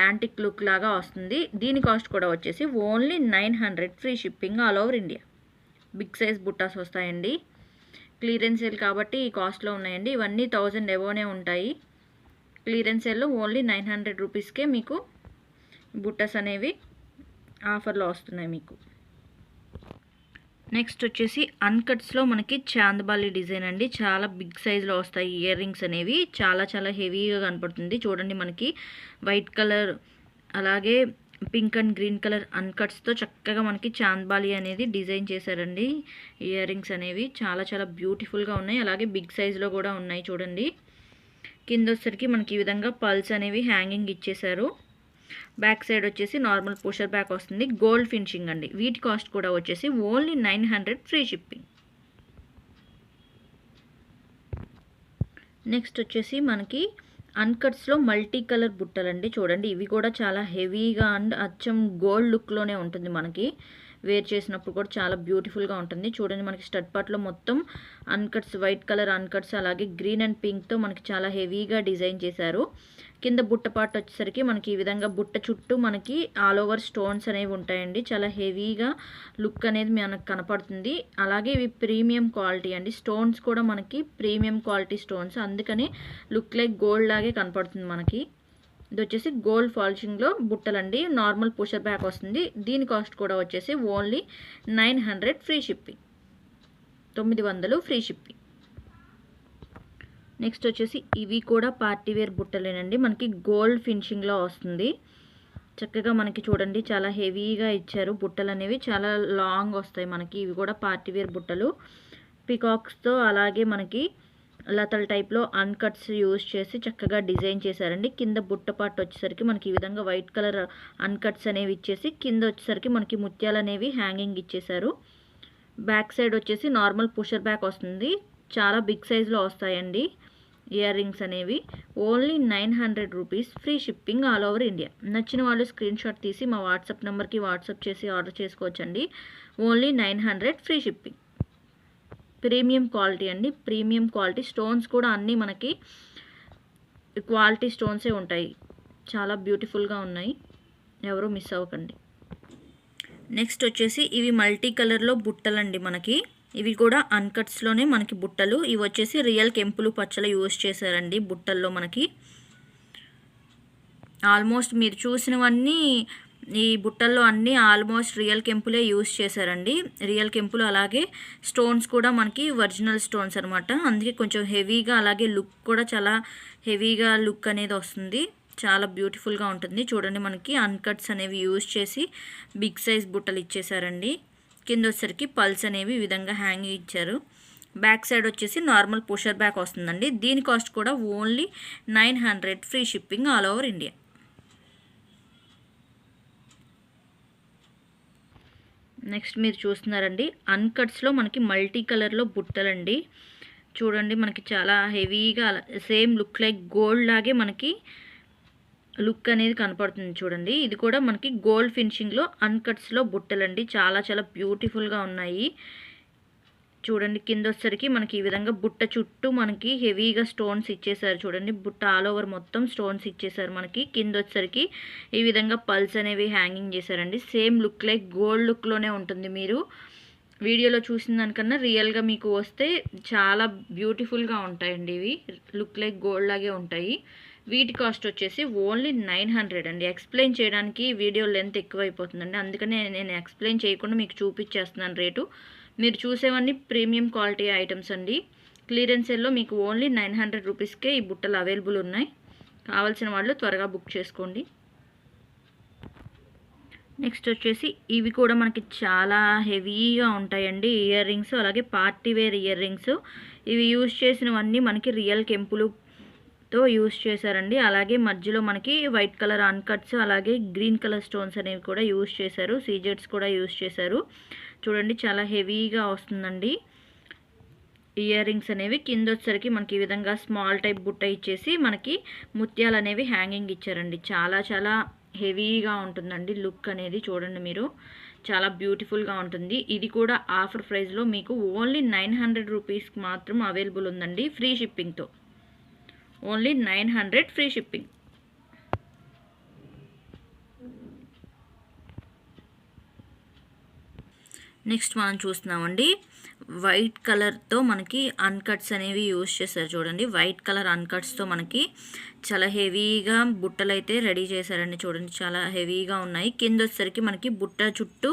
యాంటిక్ లుక్ లాగా వస్తుంది. దీని కాస్ట్ కూడా వచ్చేసి only 900, free shipping all over India. Big size బుట్టాస్ వస్తాయండి. క్లియరెన్స్ సేల్ కాబట్టి ఈ కాస్ట్లో ఉన్నాయండి. ఇవన్నీ 1000 ఎబోనే ఉంటాయి. క్లియరెన్స్ సేల్లో ఓన్లీ 900 రూపీస్కే మీకు బుట్టాస్ అనేవి ఆఫర్లో వస్తున్నాయి మీకు. నెక్స్ట్ వచ్చేసి అన్కట్స్లో మనకి చాందబాలి డిజైన్ అండి. చాలా బిగ్ సైజులో వస్తాయి ఇయర్ రింగ్స్ అనేవి. చాలా చాలా హెవీగా కనపడుతుంది. చూడండి మనకి వైట్ కలర్ అలాగే పింక్ అండ్ గ్రీన్ కలర్ అన్కట్స్తో చక్కగా మనకి చాందబాలి అనేది డిజైన్ చేశారండి. ఇయర్ రింగ్స్ అనేవి చాలా చాలా బ్యూటిఫుల్గా ఉన్నాయి. అలాగే బిగ్ సైజులో కూడా ఉన్నాయి. చూడండి కింద వచ్చేసరికి మనకి ఈ విధంగా పల్స్ అనేవి హ్యాంగింగ్ ఇచ్చేసారు. బ్యాక్ సైడ్ వచ్చేసి నార్మల్ పుషర్ బ్యాక్ వస్తుంది. గోల్డ్ ఫినిషింగ్ అండి. వీటి కాస్ట్ కూడా వచ్చేసి ఓన్లీ 900 ఫ్రీ షిప్పింగ్. నెక్స్ట్ వచ్చేసి మనకి అన్కట్స్లో మల్టీ కలర్ బుట్టలండి. చూడండి ఇవి కూడా చాలా హెవీగా అండ్ అచ్చం గోల్డ్ లుక్లోనే ఉంటుంది. మనకి వేర్ చేసినప్పుడు కూడా చాలా బ్యూటిఫుల్గా ఉంటుంది. చూడండి మనకి స్టడ్ పార్ట్లో మొత్తం అన్కట్స్, వైట్ కలర్ అన్కట్స్, అలాగే గ్రీన్ అండ్ పింక్తో మనకి చాలా హెవీగా డిజైన్ చేశారు. కింద బుట్ట పార్ట్ వచ్చేసరికి మనకి ఈ విధంగా బుట్ట చుట్టూ మనకి ఆల్ ఓవర్ స్టోన్స్ అనేవి ఉంటాయండి. చాలా హెవీగా లుక్ అనేది మనకు కనపడుతుంది. అలాగే ఇవి ప్రీమియం క్వాలిటీ అండి. స్టోన్స్ కూడా మనకి ప్రీమియం క్వాలిటీ స్టోన్స్, అందుకని లుక్ లైక్ గోల్డ్ లాగే కనపడుతుంది మనకి. ఇది వచ్చేసి గోల్డ్ పాలిషింగ్లో బుట్టలండి. నార్మల్ పుషర్ బ్యాక్ వస్తుంది. దీని కాస్ట్ కూడా వచ్చేసి only 900 free shipping. 900 free shipping. Next వచ్చేసి ఇవి కూడా పార్టీ వేర్ బుట్టలేనండి. మనకి గోల్డ్ ఫినిషింగ్లో వస్తుంది. చక్కగా మనకి చూడండి చాలా హెవీగా ఇచ్చారు. బుట్టలు అనేవి చాలా లాంగ్ వస్తాయి మనకి. ఇవి కూడా పార్టీ వేర్ బుట్టలు. పికాక్స్తో అలాగే మనకి లతల్ టైప్లో అన్కట్స్ యూజ్ చేసి చక్కగా డిజైన్ చేశారండి. కింద బుట్ట పార్ట్ వచ్చేసరికి మనకి ఈ విధంగా వైట్ కలర్ అన్కట్స్ అనేవి ఇచ్చేసి కింద వచ్చేసరికి మనకి ముత్యాలు అనేవి హ్యాంగింగ్ ఇచ్చేశారు. బ్యాక్ సైడ్ వచ్చేసి నార్మల్ పుషర్ బ్యాక్ వస్తుంది. చాలా బిగ్ సైజులో వస్తాయండి ఇయర్ రింగ్స్ అనేవి. Only 900 rupees free shipping all over India. నచ్చిన వాళ్ళు స్క్రీన్ షాట్ తీసి మా వాట్సాప్ నెంబర్కి వాట్సాప్ చేసి ఆర్డర్ చేసుకోవచ్చండి. Only 900 free shipping. Premium quality అండి. ప్రీమియం క్వాలిటీ స్టోన్స్ కూడా అన్నీ మనకి క్వాలిటీ స్టోన్సే ఉంటాయి. చాలా బ్యూటిఫుల్గా ఉన్నాయి. ఎవరు మిస్ అవ్వకండి. నెక్స్ట్ వచ్చేసి ఇవి మల్టీ కలర్లో బుట్టలండి మనకి. ఇవి కూడా అన్కట్స్లోనే మనకి బుట్టలు. ఇవి వచ్చేసి రియల్ కెంపులు పచ్చలు యూజ్ చేశారండి బుట్టల్లో మనకి. ఆల్మోస్ట్ మీరు చూసినవన్నీ ఈ బుట్టల్లో అన్నీ ఆల్మోస్ట్ రియల్ కెంపులే యూజ్ చేశారండి. రియల్ కెంపులు అలాగే స్టోన్స్ కూడా మనకి ఒరిజినల్ స్టోన్స్ అనమాట. అందుకే కొంచెం హెవీగా, అలాగే లుక్ కూడా చాలా హెవీగా లుక్ అనేది వస్తుంది. చాలా బ్యూటిఫుల్గా ఉంటుంది. చూడండి మనకి అన్కట్స్ అనేవి యూజ్ చేసి బిగ్ సైజ్ బుట్టలు ఇచ్చేసారండి. కింద వచ్చేసరికి పల్స్ అనేవి ఈ విధంగా హ్యాంగ్ ఇచ్చారు. బ్యాక్ సైడ్ వచ్చేసి నార్మల్ పుషర్ బ్యాక్ వస్తుందండి. దీని కాస్ట్ కూడా only 900 free shipping all over India. Next మీరు చూస్తున్నారండి అన్కట్స్లో మనకి మల్టీ కలర్లో బుట్టలండి. చూడండి మనకి చాలా హెవీగా సేమ్ లుక్ లైక్ గోల్డ్ లాగే మనకి లుక్ అనేది కనపడుతుంది. చూడండి ఇది కూడా మనకి గోల్డ్ ఫినిషింగ్లో అన్కట్స్లో బుట్టలండి. చాలా చాలా బ్యూటిఫుల్గా ఉన్నాయి. చూడండి కింద వచ్చేసరికి మనకి ఈ విధంగా బుట్ట చుట్టూ మనకి హెవీగా స్టోన్స్ ఇచ్చేసారు. చూడండి బుట్ట ఆల్ ఓవర్ మొత్తం స్టోన్స్ ఇచ్చేసారు మనకి. కింద వచ్చేసరికి ఈ విధంగా పల్స్ అనేవి హ్యాంగింగ్ చేశారండి. సేమ్ లుక్ లైక్ గోల్డ్ లుక్లోనే ఉంటుంది. మీరు వీడియోలో చూసిన దానికన్నా రియల్గా మీకు వస్తే చాలా బ్యూటిఫుల్గా ఉంటాయండి. ఇవి లుక్ లైక్ గోల్డ్ లాగే ఉంటాయి. వీటి కాస్ట్ వచ్చేసి ఓన్లీ 900 అండి. ఎక్స్ప్లెయిన్ చేయడానికి వీడియో లెంత్ ఎక్కువైపోతుందండి. అందుకనే నేను ఎక్స్ప్లెయిన్ చేయకుండా మీకు చూపించేస్తున్నాను రేటు. మీరు చూసేవన్నీ ప్రీమియం క్వాలిటీ ఐటమ్స్ అండి. క్లియరెన్స్ సేల్లో మీకు ఓన్లీ 900 రూపీస్కే ఈ బుట్టలు అవైలబుల్ ఉన్నాయి. కావాల్సిన వాళ్ళు త్వరగా బుక్ చేసుకోండి. నెక్స్ట్ వచ్చేసి ఇవి కూడా మనకి చాలా హెవీగా ఉంటాయండి ఇయర్ రింగ్స్, అలాగే పార్టీ వేర్ ఇయర్ రింగ్స్. ఇవి యూజ్ చేసినవన్నీ మనకి రియల్ కెంపులుతో యూజ్ చేశారండి. అలాగే మధ్యలో మనకి వైట్ కలర్ అన్కట్స్, అలాగే గ్రీన్ కలర్ స్టోన్స్ అనేవి కూడా యూజ్ చేశారు. సీజెట్స్ కూడా యూజ్ చేశారు. చూడండి చాలా హెవీగా వస్తుందండి ఇయర్ రింగ్స్ అనేవి. కింద వచ్చేసరికి మనకి ఈ విధంగా స్మాల్ టైప్ బుట్ట ఇచ్చేసి మనకి ముత్యాలు అనేవి హ్యాంగింగ్ ఇచ్చారండి. చాలా చాలా హెవీగా ఉంటుందండి లుక్ అనేది. చూడండి మీరు చాలా బ్యూటిఫుల్గా ఉంటుంది. ఇది కూడా ఆఫర్ ప్రైస్లో మీకు ఓన్లీ 900 రూపీస్కి మాత్రం అవైలబుల్ ఉందండి ఫ్రీ షిప్పింగ్తో. Only 900 free shipping. నెక్స్ట్ మనం చూస్తున్నామండి వైట్ కలర్తో మనకి అన్కట్స్ అనేవి యూజ్ చేశారు. చూడండి వైట్ కలర్ అన్కట్స్తో మనకి చాలా హెవీగా బుట్టలు అయితే రెడీ చేశారండి. చూడండి చాలా హెవీగా ఉన్నాయి. కింద వచ్చేసరికి మనకి బుట్ట చుట్టూ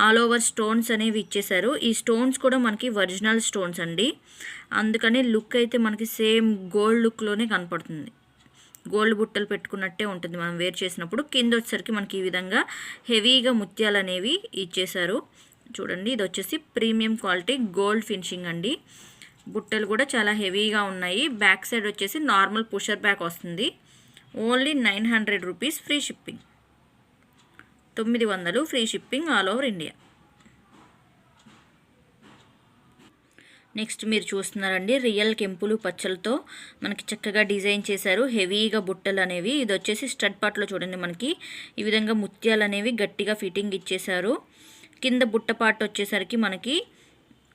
ఆల్ ఓవర్ స్టోన్స్ అనేవి ఇచ్చేశారు. ఈ స్టోన్స్ కూడా మనకి ఒరిజినల్ స్టోన్స్ అండి. అందుకని లుక్ అయితే మనకి సేమ్ గోల్డ్ లుక్లోనే కనపడుతుంది. గోల్డ్ బుట్టలు పెట్టుకున్నట్టే ఉంటుంది మనం వేర్ చేసినప్పుడు. కింద వచ్చేసరికి మనకి ఈ విధంగా హెవీగా ముత్యాలు అనేవి ఇచ్చేశారు. చూడండి ఇది వచ్చేసి ప్రీమియం క్వాలిటీ గోల్డ్ ఫినిషింగ్ అండి. బుట్టలు కూడా చాలా హెవీగా ఉన్నాయి. బ్యాక్ సైడ్ వచ్చేసి నార్మల్ పుషర్ బ్యాక్ వస్తుంది. Only 900 rupees free shipping. 900 free shipping all over India. Next మీరు చూస్తున్నారండి రియల్ కెంపులు పచ్చలతో మనకి చక్కగా డిజైన్ చేశారు. హెవీగా బుట్టలు అనేవి. ఇది వచ్చేసి స్టడ్ పార్ట్లో చూడండి మనకి ఈ విధంగా ముత్యాలు అనేవి గట్టిగా ఫిట్టింగ్ ఇచ్చేశారు. కింద బుట్ట పార్ట్ వచ్చేసరికి మనకి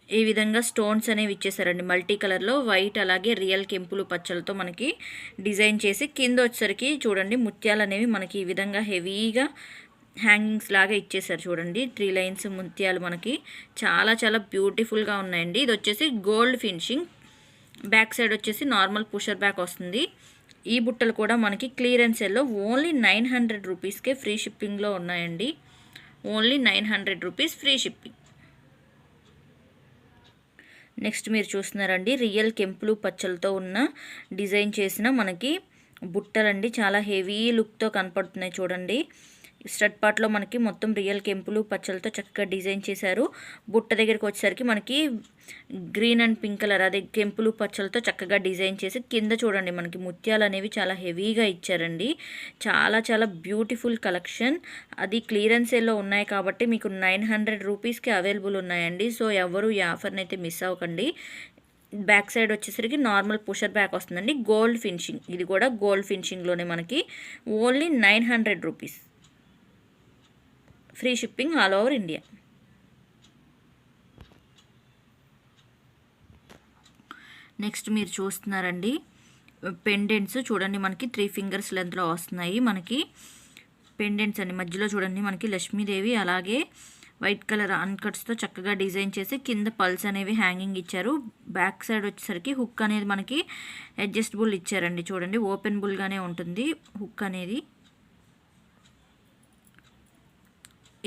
ఈ విధంగా స్టోన్స్ అనేవి ఇచ్చేసారండి. మల్టీ కలర్లో వైట్ అలాగే రియల్ కెంపులు పచ్చలతో మనకి డిజైన్ చేసి కింద వచ్చేసరికి చూడండి ముత్యాలు అనేవి మనకి ఈ విధంగా హెవీగా హ్యాంగింగ్స్ లాగా ఇచ్చేసారు. చూడండి 3 లైన్స్ ముత్యాలు మనకి చాలా చాలా బ్యూటిఫుల్గా ఉన్నాయండి. ఇది వచ్చేసి గోల్డ్ ఫినిషింగ్. బ్యాక్ సైడ్ వచ్చేసి నార్మల్ పుషర్ బ్యాక్ వస్తుంది. ఈ బుట్టలు కూడా మనకి క్లియరెన్స్ సేల్లో ఓన్లీ 900 రూపీస్కే ఫ్రీ షిప్పింగ్లో ఉన్నాయండి. Only 900 rupees free shipping. Next మీరు చూస్తున్నారండి రియల్ కెంపులు పచ్చలతో ఉన్న డిజైన్ చేసిన మనకి బుట్టలండి. చాలా హెవీ లుక్తో కనపడుతున్నాయి చూడండి. స్టడ్ పార్ట్లో మనకి మొత్తం రియల్ కెంపులు పచ్చలతో చక్కగా డిజైన్ చేశారు. బుట్ట దగ్గరికి వచ్చేసరికి మనకి గ్రీన్ అండ్ పింక్ కలర్ అదే కెంపులు పచ్చలతో చక్కగా డిజైన్ చేసి కింద చూడండి మనకి ముత్యాలు అనేవి చాలా హెవీగా ఇచ్చారండి. చాలా చాలా బ్యూటిఫుల్ కలెక్షన్. అది క్లియరెన్స్ సేల్లో ఉన్నాయి కాబట్టి మీకు 900 రూపీస్కి అవైలబుల్ ఉన్నాయండి. సో ఎవరు ఈ ఆఫర్ని అయితే మిస్ అవ్వకండి. బ్యాక్ సైడ్ వచ్చేసరికి నార్మల్ పుషర్ బ్యాక్ వస్తుందండి. Gold finishing. ఇది కూడా గోల్డ్ ఫినిషింగ్లోనే మనకి only 900 rupees free shipping all over India. Next మీరు చూస్తున్నారండి పెండెంట్స్ చూడండి మనకి 3 ఫింగర్స్ లెంత్లో వస్తున్నాయి. మనకి పెండెంట్స్ అండి. మధ్యలో చూడండి మనకి లక్ష్మీదేవి అలాగే వైట్ కలర్ అన్కట్స్తో చక్కగా డిజైన్ చేసి కింద పల్స్ అనేవి హ్యాంగింగ్ ఇచ్చారు. బ్యాక్ సైడ్ వచ్చేసరికి హుక్ అనేది మనకి అడ్జస్టబుల్ ఇచ్చారండి. చూడండి ఓపెనబుల్గానే ఉంటుంది హుక్ అనేది.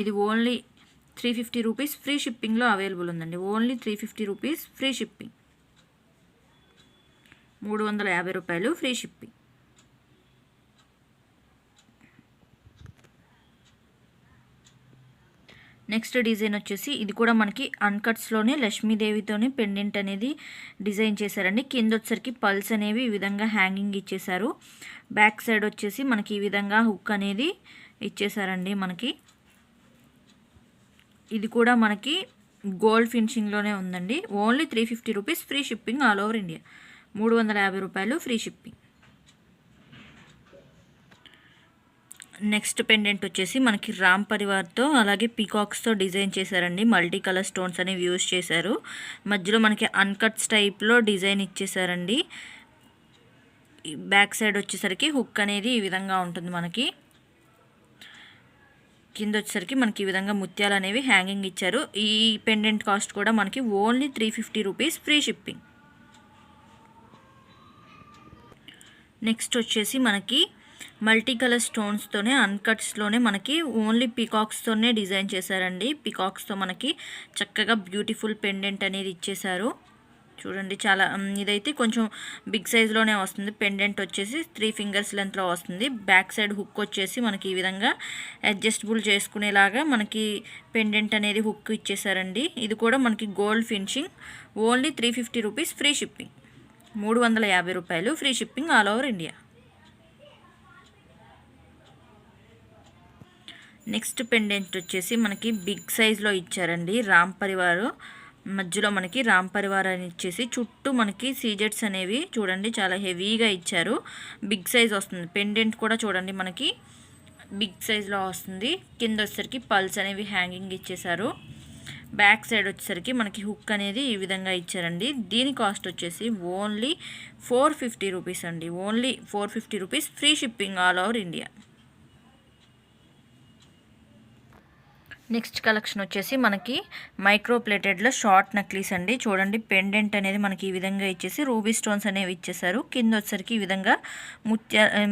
ఇది ఓన్లీ 350 రూపీస్ ఫ్రీ షిప్పింగ్లో అవైలబుల్ ఉందండి. Only 350 rupees free shipping. 350 రూపాయలు ఫ్రీ షిప్పింగ్. నెక్స్ట్ డిజైన్ వచ్చేసి ఇది కూడా మనకి అన్కట్స్లోనే లక్ష్మీదేవితోనే పెండెంట్ అనేది డిజైన్ చేశారండి. కింద వచ్చేసరికి పల్స్ అనేవి ఈ విధంగా హ్యాంగింగ్ ఇచ్చేసారు. బ్యాక్ సైడ్ వచ్చేసి మనకి ఈ విధంగా హుక్ అనేది ఇచ్చేసారండి మనకి. ఇది కూడా మనకి గోల్డ్ ఫినిషింగ్లోనే ఉందండి. Only 350 rupees free shipping all over India. 350 రూపాయలు ఫ్రీ షిప్పింగ్. నెక్స్ట్ పెండెంట్ వచ్చేసి మనకి రామ్ పరివార్తో అలాగే పీకాక్స్తో డిజైన్ చేశారండి. మల్టీ కలర్ స్టోన్స్ అనేవి యూజ్ చేశారు. మధ్యలో మనకి అన్కట్స్ టైప్లో డిజైన్ ఇచ్చేసారండి. బ్యాక్ సైడ్ వచ్చేసరికి హుక్ అనేది ఈ విధంగా ఉంటుంది మనకి. కింద వచ్చేసరికి మనకి ఈ విధంగా ముత్యాలు అనేవి హ్యాంగింగ్ ఇచ్చారు. ఈ పెండెంట్ కాస్ట్ కూడా మనకి only 350 rupees free shipping. Next వచ్చేసి మనకి మల్టీ కలర్ స్టోన్స్తోనే అన్కట్స్లోనే మనకి ఓన్లీ పీకాక్స్తోనే డిజైన్ చేశారండి. పీకాక్స్తో మనకి చక్కగా బ్యూటిఫుల్ పెండెంట్ అనేది ఇచ్చేశారు. చూడండి చాలా ఇదైతే కొంచెం బిగ్ సైజ్లోనే వస్తుంది. పెండెంట్ వచ్చేసి 3 ఫింగర్స్ లెంత్లో వస్తుంది. బ్యాక్ సైడ్ హుక్ వచ్చేసి మనకి ఈ విధంగా అడ్జస్టబుల్ చేసుకునేలాగా మనకి పెండెంట్ అనేది హుక్ ఇచ్చేసారండి. ఇది కూడా మనకి gold finishing. Only 350 rupees free shipping. 350 రూపాయలు free shipping all over India. Next pendant వచ్చేసి మనకి బిగ్ సైజ్లో ఇచ్చారండి. రామ్ పరివార్ మధ్యలో మనకి రామ్ పరివార్ అని ఇచ్చేసి చుట్టూ మనకి సీజెట్స్ అనేవి చూడండి చాలా హెవీగా ఇచ్చారు. బిగ్ సైజ్ వస్తుంది. పెండెంట్ కూడా చూడండి మనకి బిగ్ సైజ్లో వస్తుంది. కింద వచ్చేసరికి పల్స్ అనేవి హ్యాంగింగ్ ఇచ్చేసారు. బ్యాక్ సైడ్ వచ్చేసరికి మనకి హుక్ అనేది ఈ విధంగా ఇచ్చారండి. దీని కాస్ట్ వచ్చేసి ఓన్లీ 450 రూపీస్ అండి. Only 450 rupees free shipping all over India. Next collection వచ్చేసి మనకి మైక్రో ప్లేటెడ్లో షార్ట్ నెక్లెస్ అండి. చూడండి పెండెంట్ అనేది మనకి ఈ విధంగా ఇచ్చేసి రూబీ స్టోన్స్ అనేవి ఇచ్చేసారు. కింద వచ్చేసరికి ఈ విధంగా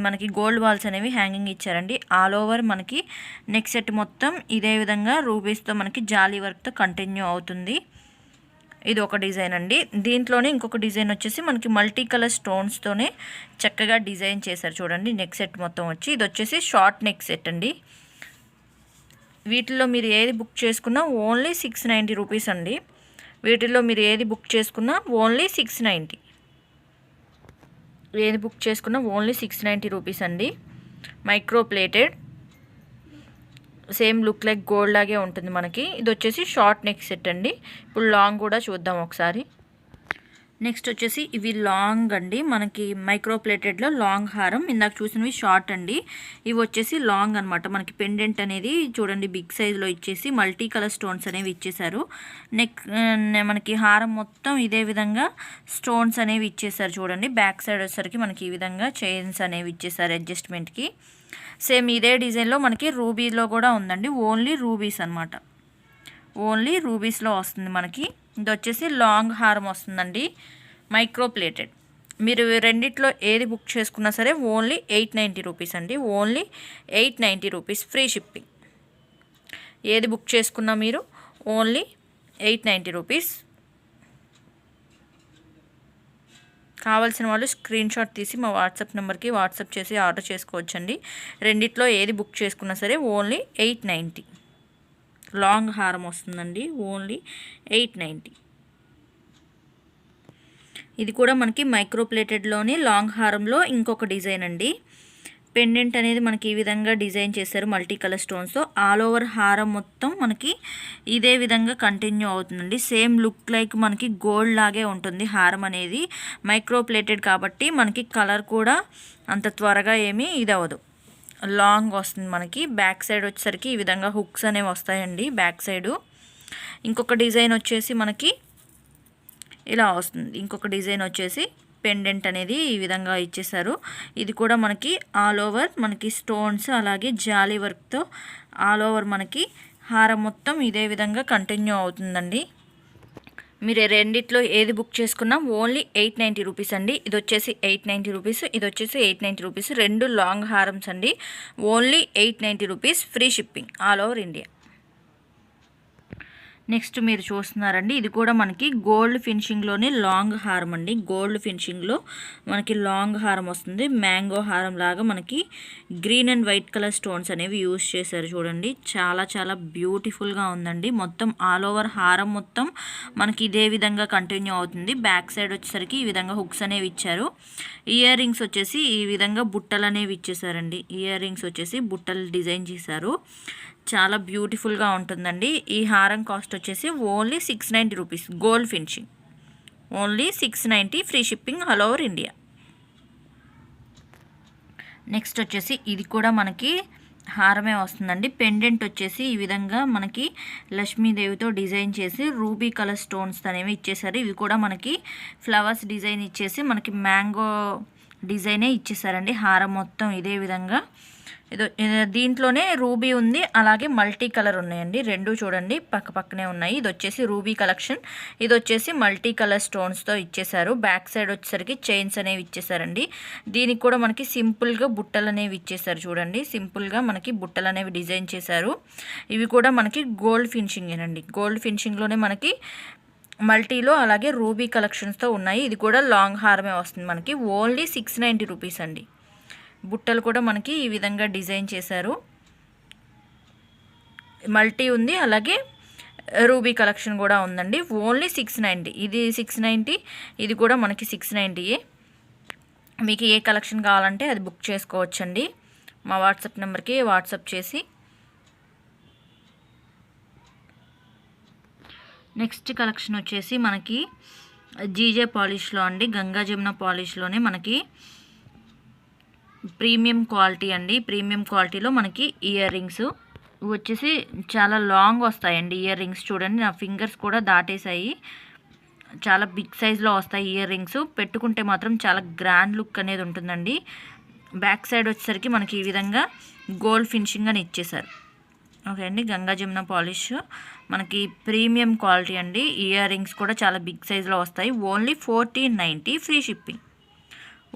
మనకి గోల్డ్ బాల్స్ అనేవి హ్యాంగింగ్ ఇచ్చారండి. ఆల్ ఓవర్ మనకి నెక్ సెట్ మొత్తం ఇదే విధంగా రూబీస్తో మనకి జాలీ వర్క్తో కంటిన్యూ అవుతుంది. ఇది ఒక డిజైన్ అండి. దీంట్లోనే ఇంకొక డిజైన్ వచ్చేసి మనకి మల్టీ కలర్ స్టోన్స్తోనే చక్కగా డిజైన్ చేశారు. చూడండి నెక్ సెట్ మొత్తం వచ్చి ఇది వచ్చేసి షార్ట్ నెక్ సెట్ అండి. వీటిల్లో మీరు ఏది బుక్ చేసుకున్నా ఓన్లీ 690 రూపీస్ అండి. వీటిల్లో మీరు ఏది బుక్ చేసుకున్నా ఓన్లీ 690. ఏది బుక్ చేసుకున్నా ఓన్లీ 690 రూపీస్ అండి. Micro plated, same look like gold లాగే ఉంటుంది మనకి. ఇది వచ్చేసి షార్ట్ నెక్ సెట్ అండి. ఇప్పుడు లాంగ్ కూడా చూద్దాం ఒకసారి. నెక్స్ట్ వచ్చేసి ఇవి లాంగ్ అండి, మనకి మైక్రో ప్లేటెడ్లో లాంగ్ హారం. ఇందాక చూసినవి షార్ట్ అండి, ఇవి వచ్చేసి లాంగ్ అనమాట. మనకి పెండెంట్ అనేది చూడండి బిగ్ సైజులో ఇచ్చేసి మల్టీ కలర్ స్టోన్స్ అనేవి ఇచ్చేసారు. మనకి హారం మొత్తం ఇదే విధంగా స్టోన్స్ అనేవి ఇచ్చేసారు చూడండి. బ్యాక్ సైడ్ వచ్చేసరికి మనకి ఈ విధంగా చైన్స్ అనేవి ఇచ్చేసారు అడ్జస్ట్మెంట్కి. సేమ్ ఇదే డిజైన్లో మనకి రూబీలో కూడా ఉందండి, ఓన్లీ రూబీస్ అనమాట. ఓన్లీ రూబీస్లో వస్తుంది మనకి. ఇది వచ్చేసి లాంగ్ హారం వస్తుందండి, మైక్రో ప్లేటెడ్. మీరు రెండిట్లో ఏది బుక్ చేసుకున్నా సరే ఓన్లీ 890 రూపీస్ అండి. Only 890 rupees free shipping. ఏది బుక్ చేసుకున్నా మీరు ఓన్లీ 890 రూపీస్. కావాల్సిన వాళ్ళు స్క్రీన్ షాట్ తీసి మా వాట్సాప్ నెంబర్కి వాట్సాప్ చేసి ఆర్డర్ చేసుకోవచ్చండి. రెండిట్లో ఏది బుక్ చేసుకున్నా సరే ఓన్లీ 890. లాంగ్ హారం వస్తుందండి, ఓన్లీ 890. ఇది కూడా మనకి మైక్రో ప్లేటెడ్లోని లాంగ్ హారంలో ఇంకొక డిజైన్ అండి. పెండెంట్ అనేది మనకి ఈ విధంగా డిజైన్ చేశారు మల్టీ కలర్ స్టోన్స్తో. ఆల్ ఓవర్ హారం మొత్తం మనకి ఇదే విధంగా కంటిన్యూ అవుతుందండి. సేమ్ లుక్ లైక్ మనకి గోల్డ్ లాగే ఉంటుంది హారం అనేది. మైక్రో ప్లేటెడ్ కాబట్టి మనకి కలర్ కూడా అంత త్వరగా ఏమీ ఇది అవ్వదు. లాంగ్ వస్తుంది మనకి. బ్యాక్ సైడ్ వచ్చేసరికి ఈ విధంగా హుక్స్ అనేవి వస్తాయండి బ్యాక్ సైడు. ఇంకొక డిజైన్ వచ్చేసి మనకి ఇలా వస్తుంది. ఇంకొక డిజైన్ వచ్చేసి పెండెంట్ అనేది ఈ విధంగా ఇచ్చేసారు. ఇది కూడా మనకి ఆల్ ఓవర్ మనకి స్టోన్స్ అలాగే జాలీ వర్క్తో ఆల్ ఓవర్ మనకి హారం మొత్తం ఇదే విధంగా కంటిన్యూ అవుతుందండి. మీరు రెండిట్లో ఏది బుక్ చేసుకున్నా ఓన్లీ 890 రూపీస్ అండి. ఇది వచ్చేసి 890 రూపీస్, ఇది వచ్చేసి 890 రూపీస్. రెండు లాంగ్ హారమ్స్ అండి, only 890 rupees free shipping all over India. Next మీరు చూస్తున్నారండి, ఇది కూడా మనకి గోల్డ్ ఫినిషింగ్లోనే లాంగ్ హారం అండి. గోల్డ్ ఫినిషింగ్లో మనకి లాంగ్ హారం వస్తుంది. మ్యాంగో హారం లాగా మనకి green and white colour stones అనేవి యూజ్ చేశారు చూడండి. చాలా చాలా బ్యూటిఫుల్గా ఉందండి. మొత్తం ఆల్ ఓవర్ హారం మొత్తం మనకి ఇదే విధంగా కంటిన్యూ అవుతుంది. బ్యాక్ సైడ్ వచ్చేసరికి ఈ విధంగా హుక్స్ అనేవి ఇచ్చారు. ఇయర్ రింగ్స్ వచ్చేసి ఈ విధంగా బుట్టలు అనేవి ఇచ్చేసారండి. ఇయర్ రింగ్స్ వచ్చేసి బుట్టలు డిజైన్ చేశారు. చాలా బ్యూటిఫుల్గా ఉంటుందండి. ఈ హారం కాస్ట్ వచ్చేసి only 690 rupees. Gold finishing only 690 free shipping all over India. Next వచ్చేసి ఇది కూడా మనకి హారమే వస్తుందండి. పెండెంట్ వచ్చేసి ఈ విధంగా మనకి లక్ష్మీదేవితో డిజైన్ చేసి రూబీ కలర్ స్టోన్స్ అనేవి ఇచ్చేసారు. ఇవి కూడా మనకి ఫ్లవర్స్ డిజైన్ ఇచ్చేసి మనకి మ్యాంగో డిజైనే ఇచ్చేసారండి. హారం మొత్తం ఇదే విధంగా దీంట్లోనే రూబీ ఉంది, అలాగే మల్టీ కలర్ ఉన్నాయండి. రెండు చూడండి పక్క పక్కనే ఉన్నాయి. ఇది వచ్చేసి రూబీ కలెక్షన్, ఇది వచ్చేసి మల్టీ కలర్ స్టోన్స్తో ఇచ్చేసారు. బ్యాక్ సైడ్ వచ్చేసరికి చైన్స్ అనేవి ఇచ్చేసారండి. దీనికి కూడా మనకి సింపుల్గా బుట్టలు అనేవి ఇచ్చేసారు చూడండి. సింపుల్గా మనకి బుట్టలు అనేవి డిజైన్ చేశారు. ఇవి కూడా మనకి గోల్డ్ ఫినిషింగేనండి. గోల్డ్ ఫినిషింగ్లోనే మనకి మల్టీలో అలాగే రూబీ కలెక్షన్స్తో ఉన్నాయి. ఇది కూడా లాంగ్ హారమే వస్తుంది మనకి. ఓన్లీ 690 రూపీస్ అండి. బుట్టలు కూడా మనకి ఈ విధంగా డిజైన్ చేశారు. మల్టీ ఉంది, అలాగే రూబీ కలెక్షన్ కూడా ఉందండి. ఓన్లీ 690. ఇది 690, ఇది కూడా మనకి 690. మీకు ఏ కలెక్షన్ కావాలంటే అది బుక్ చేసుకోవచ్చండి. మా వాట్సాప్ నెంబర్కి వాట్సాప్ చేసి. నెక్స్ట్ కలెక్షన్ వచ్చేసి మనకి జీజే పాలిష్లో అండి, గంగా జమున పాలిష్లోనే మనకి ప్రీమియం క్వాలిటీ అండి. ప్రీమియం క్వాలిటీలో మనకి ఇయర్ రింగ్స్ వచ్చేసి చాలా లాంగ్ వస్తాయండి. ఇయర్ రింగ్స్ చూడండి, నా ఫింగర్స్ కూడా దాటేసాయి. చాలా బిగ్ సైజ్లో వస్తాయి ఇయర్ రింగ్స్. పెట్టుకుంటే మాత్రం చాలా గ్రాండ్ లుక్ అనేది ఉంటుందండి. బ్యాక్ సైడ్ వచ్చేసరికి మనకి ఈ విధంగా గోల్డ్ ఫినిషింగ్ అని ఇచ్చేసారు. ఓకే అండి, గంగా జమున పాలిష్ మనకి ప్రీమియం క్వాలిటీ అండి. ఇయర్ రింగ్స్ కూడా చాలా బిగ్ సైజ్లో వస్తాయి. Only 1490 free shipping.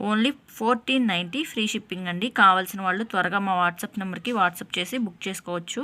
Only 1490 free shipping అండి. కావాల్సిన వాళ్ళు త్వరగా మా వాట్సాప్ నెంబర్కి వాట్సాప్ చేసి బుక్ చేసుకోవచ్చు.